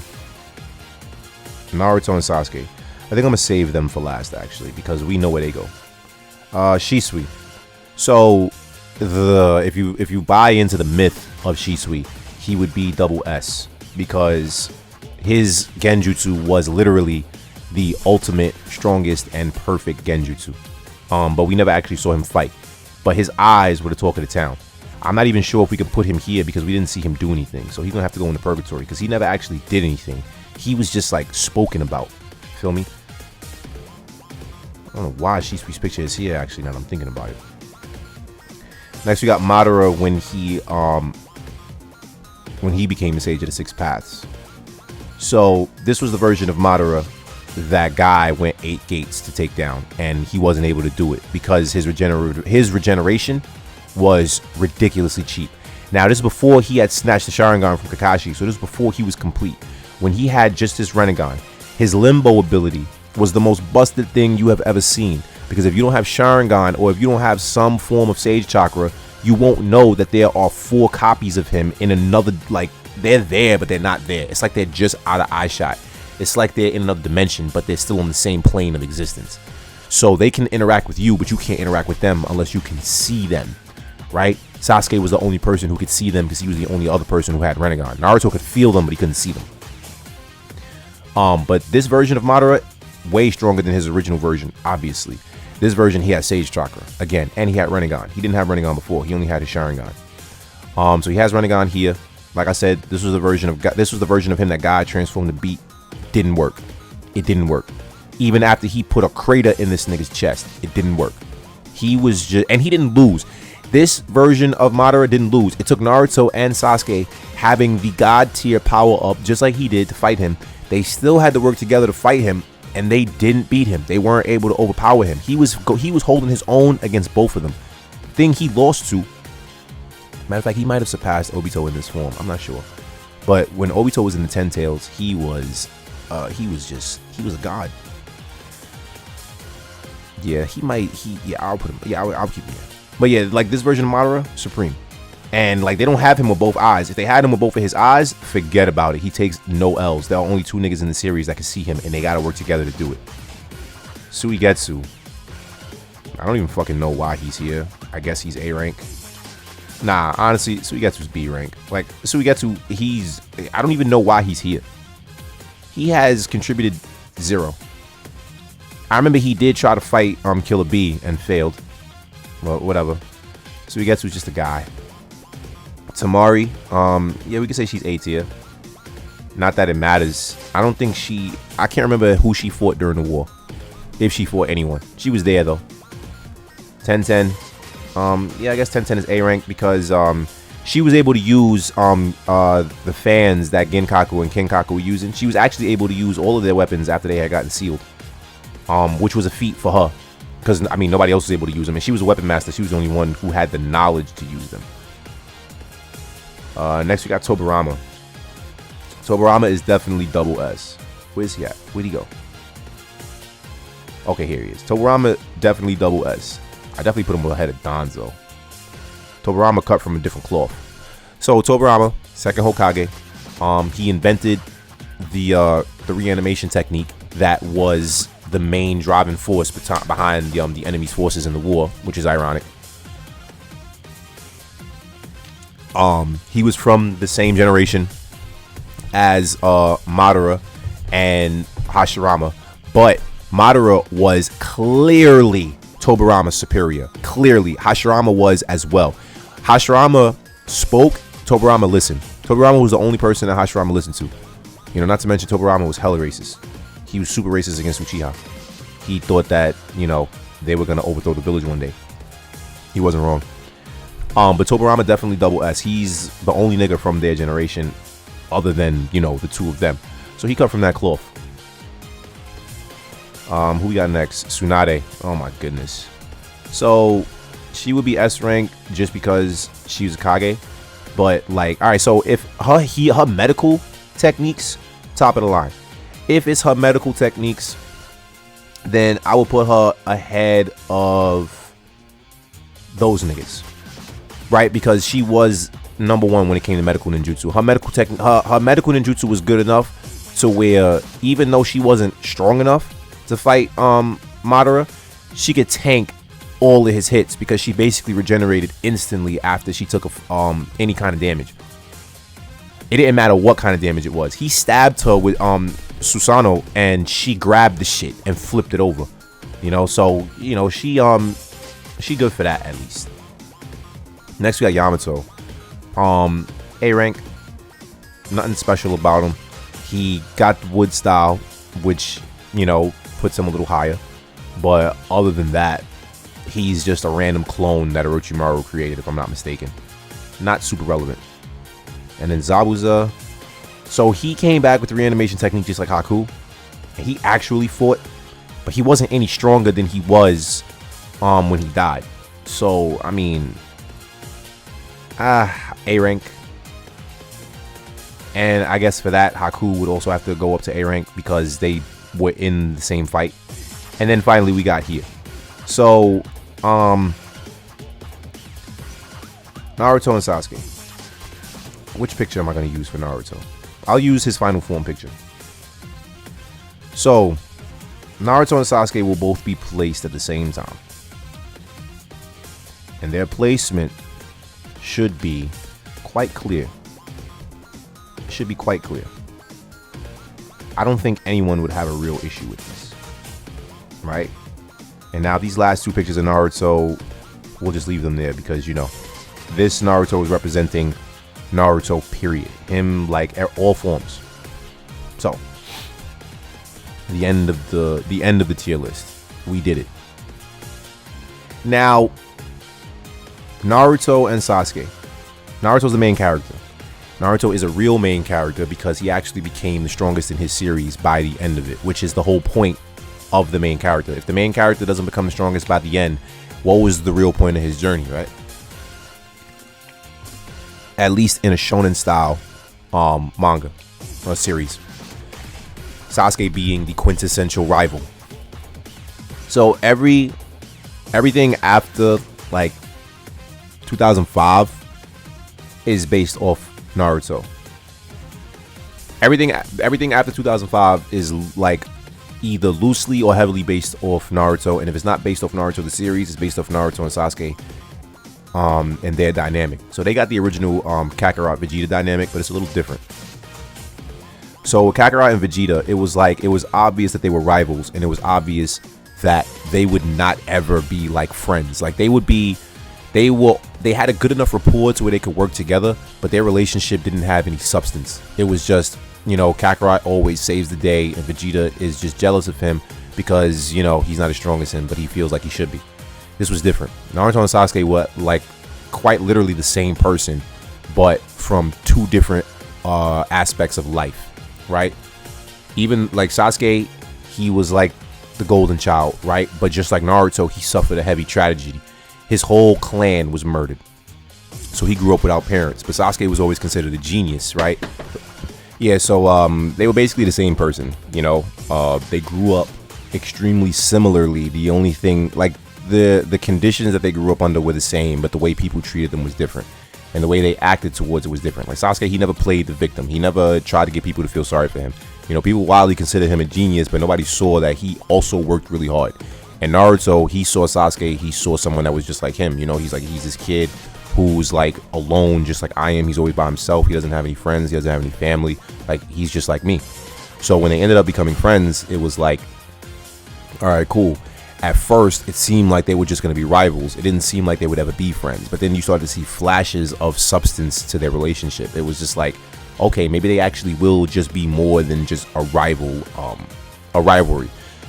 and Sasuke. I think I'm gonna save them for last, actually, because we know where they go. Shisui. So if you buy into the myth of Shisui, he would be double S, because his genjutsu was literally the ultimate, strongest, and perfect genjutsu. But we never actually saw him fight. But his eyes were the talk of the town. I'm not even sure if we can put him here because we didn't see him do anything. So he's gonna have to go into Purgatory because he never actually did anything. He was just like spoken about. Feel me? I don't know why Shizui's picture is here, actually, now that I'm thinking about it. Next, we got Madara when he became the Sage of the Six Paths. So, this was the version of Madara that guy went 8 gates to take down, and he wasn't able to do it because his regeneration was ridiculously cheap. Now, this is before he had snatched the Sharingan from Kakashi, so this is before he was complete. When he had just his Rinnegan, his Limbo ability was the most busted thing you have ever seen, because if you don't have Sharingan, or if you don't have some form of Sage Chakra, you won't know that there are 4 copies of him in another, like, they're there, but they're not there. It's like they're just out of eyeshot. It's like they're in another dimension, but they're still on the same plane of existence. So they can interact with you, but you can't interact with them unless you can see them, right? Sasuke was the only person who could see them because he was the only other person who had Rinnegan. Naruto could feel them, but he couldn't see them. But this version of Madara, way stronger than his original version, obviously. This version, he had Sage Chakra, again, and he had Rinnegan. He didn't have Rinnegan before. He only had his Sharingan. So he has Rinnegan here. Like I said, this was the version of him that guy transformed to beat. Didn't work. It didn't work. Even after he put a crater in this nigga's chest, it didn't work. He was just, and he didn't lose. This version of Madara didn't lose. It took Naruto and Sasuke having the god tier power up just like he did to fight him. They still had to work together to fight him, and they didn't beat him. They weren't able to overpower him. He was holding his own against both of them. Thing he lost to, matter of fact, he might have surpassed Obito in this form. I'm not sure. But when Obito was in the 10 Tails, he was a god. Yeah, I'll put him. Yeah, I'll keep him. But yeah, like this version of Madara, supreme. And like they don't have him with both eyes. If they had him with both of his eyes, forget about it. He takes no L's. There are only 2 niggas in the series that can see him, and they gotta work together to do it. Suigetsu. I don't even fucking know why he's here. I guess he's A rank. Nah, honestly, Suigetsu's B rank. Like Suigetsu, I don't even know why he's here. He has contributed 0. I remember he did try to fight Killer B and failed. Well, whatever. Suigetsu's just a guy. Tamari, yeah, we can say she's A tier. Not that it matters. I can't remember who she fought during the war. If she fought anyone. She was there though. 10-10. Yeah, I guess 10-10 is A rank because she was able to use the fans that Genkaku and Kenkaku were using. She was actually able to use all of their weapons after they had gotten sealed. Which was a feat for her. Because, I mean, nobody else was able to use them. And she was a weapon master. She was the only one who had the knowledge to use them. Next, we got Tobirama. Tobirama is definitely double S. Where's he at? Where'd he go? Okay, here he is. Tobirama, definitely double S. I definitely put him ahead of Danzo. Tobirama cut from a different cloth. So, Tobirama, second Hokage. He invented the reanimation technique that was the main driving force behind the enemy's forces in the war, which is ironic. He was from the same generation as Madara and Hashirama, but Madara was clearly Tobirama's superior. Clearly, Hashirama was as well. Hashirama spoke, Tobirama listened. Tobirama was the only person that Hashirama listened to. You know, not to mention Tobirama was hella racist. He was super racist against Uchiha. He thought that, you know, they were going to overthrow the village one day. He wasn't wrong. But Tobirama definitely double S. He's the only nigga from their generation other than, you know, the 2 of them. So he cut from that cloth. Who we got next? Tsunade. Oh my goodness. So she would be S rank just because she was a Kage. But like, all right, so if her medical techniques, top of the line. If it's her medical techniques, then I will put her ahead of those niggas, right? Because she was number 1 when it came to medical ninjutsu. Her medical ninjutsu was good enough to where even though she wasn't strong enough to fight Madara, she could tank all of his hits because she basically regenerated instantly after she took any kind of damage. It didn't matter what kind of damage it was. He stabbed her with Susanoo and she grabbed the shit and flipped it over. You know, so you know she good for that at least. Next we got Yamato. A rank. Nothing special about him. He got the wood style, which, you know, puts him a little higher. But other than that, he's just a random clone that Orochimaru created, if I'm not mistaken. Not super relevant. And then Zabuza. So he came back with the reanimation technique just like Haku. And he actually fought. But he wasn't any stronger than he was when he died. So, I mean, A rank. And I guess for that, Haku would also have to go up to A rank because they were in the same fight. And then finally we got here. So, Naruto and Sasuke. Which picture am I going to use for Naruto? I'll use his final form picture. So, Naruto and Sasuke will both be placed at the same time. And their placement should be quite clear. It should be quite clear. I don't think anyone would have a real issue with this. Right? And now these last two pictures of Naruto, we'll just leave them there because, you know, this Naruto is representing Naruto, period. Him, like, all forms. So, the end of the tier list. We did it. Now, Naruto and Sasuke. Naruto's the main character. Naruto is a real main character because he actually became the strongest in his series by the end of it, which is the whole point of the main character. If the main character doesn't become the strongest by the end, what was the real point of his journey, right? At least in a shonen style manga or series. Sasuke being the quintessential rival. So everything after like 2005 is based off Naruto. Everything after 2005 is like either loosely or heavily based off Naruto, and if it's not based off Naruto the series, it's based off Naruto and Sasuke and their dynamic. So they got the original Kakarot Vegeta dynamic, but it's a little different. So with Kakarot and Vegeta, it was obvious that they were rivals, and it was obvious that they would not ever be like friends. Like they had a good enough rapport to where they could work together, but their relationship didn't have any substance. It was just, you know, Kakarot always saves the day, and Vegeta is just jealous of him because, you know, he's not as strong as him, but he feels like he should be. This was different. Naruto and Sasuke were like quite literally the same person, but from two different aspects of life, right? Even like Sasuke, he was like the golden child, right? But just like Naruto, he suffered a heavy tragedy. His whole clan was murdered. So he grew up without parents. But Sasuke was always considered a genius, right? Yeah, so they were basically the same person, you know. They grew up extremely similarly. The only thing, like, the conditions that they grew up under were the same, but the way people treated them was different. And the way they acted towards it was different. Like Sasuke, he never played the victim. He never tried to get people to feel sorry for him. You know, people wildly considered him a genius, but nobody saw that he also worked really hard. And Naruto, he saw Sasuke, he saw someone that was just like him. You know, he's this kid who's like alone, just like I am. He's always by himself. He doesn't have any friends. He doesn't have any family. Like, he's just like me. So when they ended up becoming friends, it was like, all right, cool. At first, it seemed like they were just going to be rivals. It didn't seem like they would ever be friends. But then you started to see flashes of substance to their relationship. It was just like, okay, maybe they actually will just be more than just a rivalry.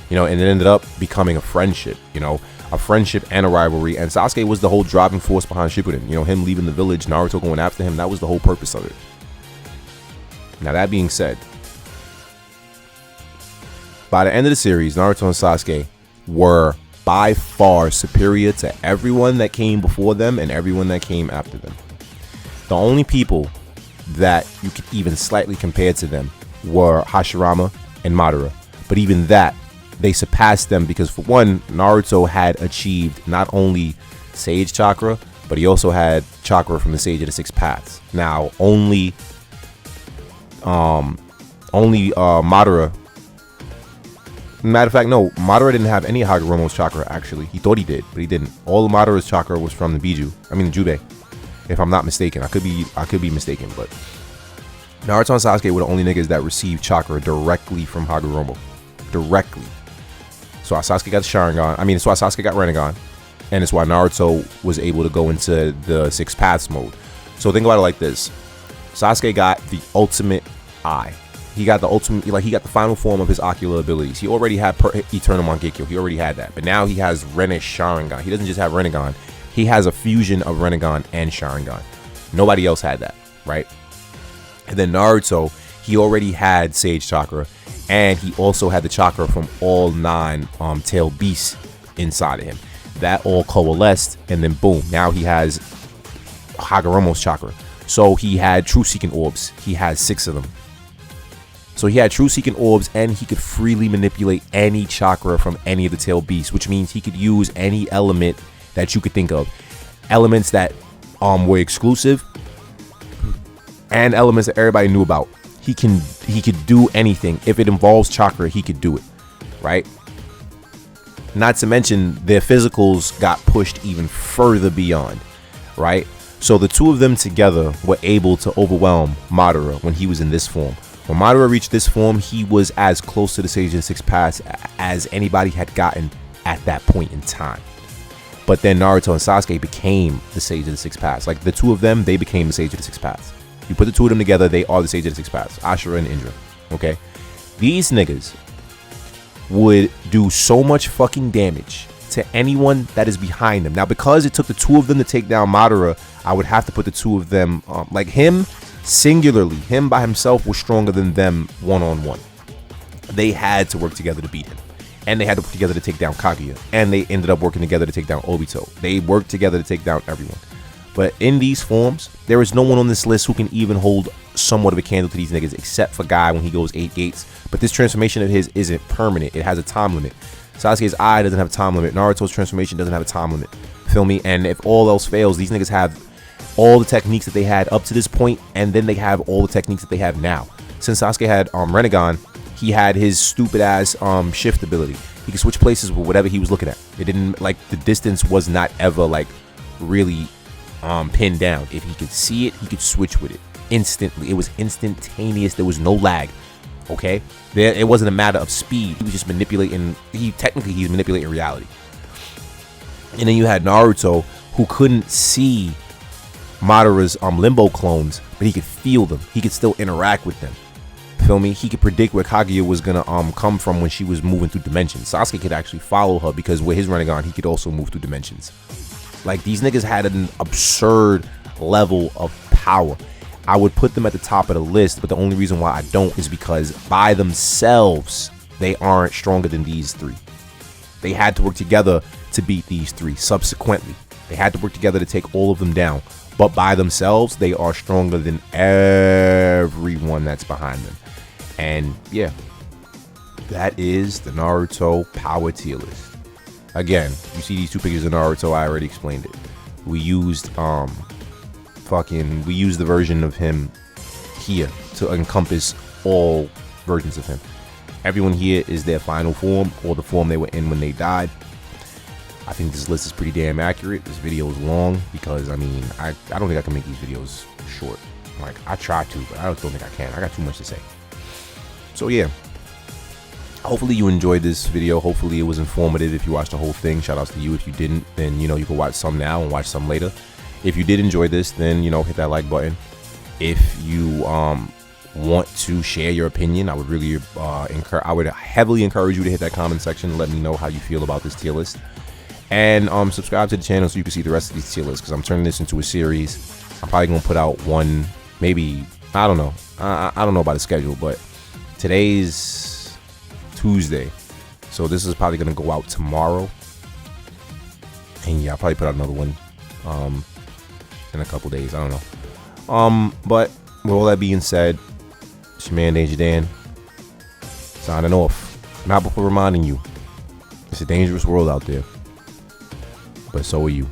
You know, and it ended up becoming a friendship, you know, a friendship and a rivalry. And Sasuke was the whole driving force behind Shippuden. You know, him leaving the village, Naruto going after him, that was the whole purpose of it. Now, that being said, by the end of the series, Naruto and Sasuke were by far superior to everyone that came before them and everyone that came after them. The only people that you could even slightly compare to them were Hashirama and Mataro. But even that, they surpassed them because, for one, Naruto had achieved not only Sage Chakra, but he also had chakra from the Sage of the Six Paths. Now, only Madara. Matter of fact, no, Madara didn't have any Hagoromo's chakra, actually. He thought he did, but he didn't. All of Madara's chakra was from the the Jubei, if I'm not mistaken. I could be mistaken, but Naruto and Sasuke were the only niggas that received chakra directly from Hagoromo. Directly. So Sasuke got the Sharingan. I mean, it's why Sasuke got Rinnegan. And it's why Naruto was able to go into the Six Paths mode. So think about it like this. Sasuke got the ultimate eye. He got the ultimate, like he got the final form of his ocular abilities. He already had Eternal Mangekyo. He already had that. But now he has Rinne Sharingan. He doesn't just have Rinnegan. He has a fusion of Rinnegan and Sharingan. Nobody else had that, right? And then Naruto, he already had Sage Chakra, and he also had the chakra from all 9 tailed beasts inside of him. That all coalesced, and then boom, now he has Hagoromo's chakra. So he had True Seeking Orbs. He has 6 of them. So he had True Seeking Orbs, and he could freely manipulate any chakra from any of the tailed beasts, which means he could use any element that you could think of. Elements that were exclusive, and elements that everybody knew about. He could do anything. If it involves chakra, he could do it, right? Not to mention their physicals got pushed even further beyond, right? So the two of them together were able to overwhelm Madara when he was in this form. When Madara reached this form, he was as close to the Sage of the Six Paths as anybody had gotten at that point in time. But then Naruto and Sasuke became the Sage of the Six Paths. Like the two of them, they became the Sage of the Six Paths. You put the two of them together, they are the Sage of the Six Paths. Ashura and Indra. Okay? These niggas would do so much fucking damage to anyone that is behind them. Now, because it took the two of them to take down Madara, I would have to put the two of them, like him, singularly, him by himself was stronger than them one-on-one. They had to work together to beat him. And they had to work together to take down Kaguya. And they ended up working together to take down Obito. They worked together to take down everyone. But in these forms, there is no one on this list who can even hold somewhat of a candle to these niggas, except for Guy when he goes 8 gates. But this transformation of his isn't permanent. It has a time limit. Sasuke's eye doesn't have a time limit. Naruto's transformation doesn't have a time limit. Feel me? And if all else fails, these niggas have all the techniques that they had up to this point, and then they have all the techniques that they have now. Since Sasuke had Rinnegan, he had his stupid ass shift ability. He could switch places with whatever he was looking at. It didn't, like, the distance was not ever like really pinned down. If he could see it, he could switch with it instantly. It was instantaneous. There was no lag. Okay, it wasn't a matter of speed. He was just manipulating. He's manipulating reality. And then you had Naruto, who couldn't see Madara's limbo clones, but he could feel them. He could still interact with them. Feel me? He could predict where Kaguya was gonna come from when she was moving through dimensions. Sasuke could actually follow her because with his Rinnegan, he could also move through dimensions. Like, these niggas had an absurd level of power. I would put them at the top of the list, but the only reason why I don't is because by themselves, they aren't stronger than these three. They had to work together to beat these three subsequently. They had to work together to take all of them down. But by themselves, they are stronger than everyone that's behind them. And yeah, that is the Naruto power tier list. Again, you see these two pictures of Naruto, I already explained it. We used we used the version of him here to encompass all versions of him. Everyone here is their final form, or the form they were in when they died. I think this list is pretty damn accurate. This video is long because, I mean, I don't think I can make these videos short. Like, I try to, but I don't think I can. I got too much to say. So yeah, hopefully you enjoyed this video. Hopefully it was informative if you watched the whole thing. Shout outs to you. If you didn't, then, you know, you can watch some now and watch some later. If you did enjoy this, then, you know, hit that like button. If you want to share your opinion, I would really I would heavily encourage you to hit that comment section and let me know how you feel about this tier list. And subscribe to the channel so you can see the rest of these tier lists, because I'm turning this into a series. I'm probably gonna put out one, maybe, I don't know. I don't know about the schedule, but today's Tuesday, so this is probably gonna go out tomorrow. And yeah, I'll probably put out another one in a couple days. I don't know. But with all that being said, it's your man Danger Dan signing off. Not before reminding you, it's a dangerous world out there, but so are you.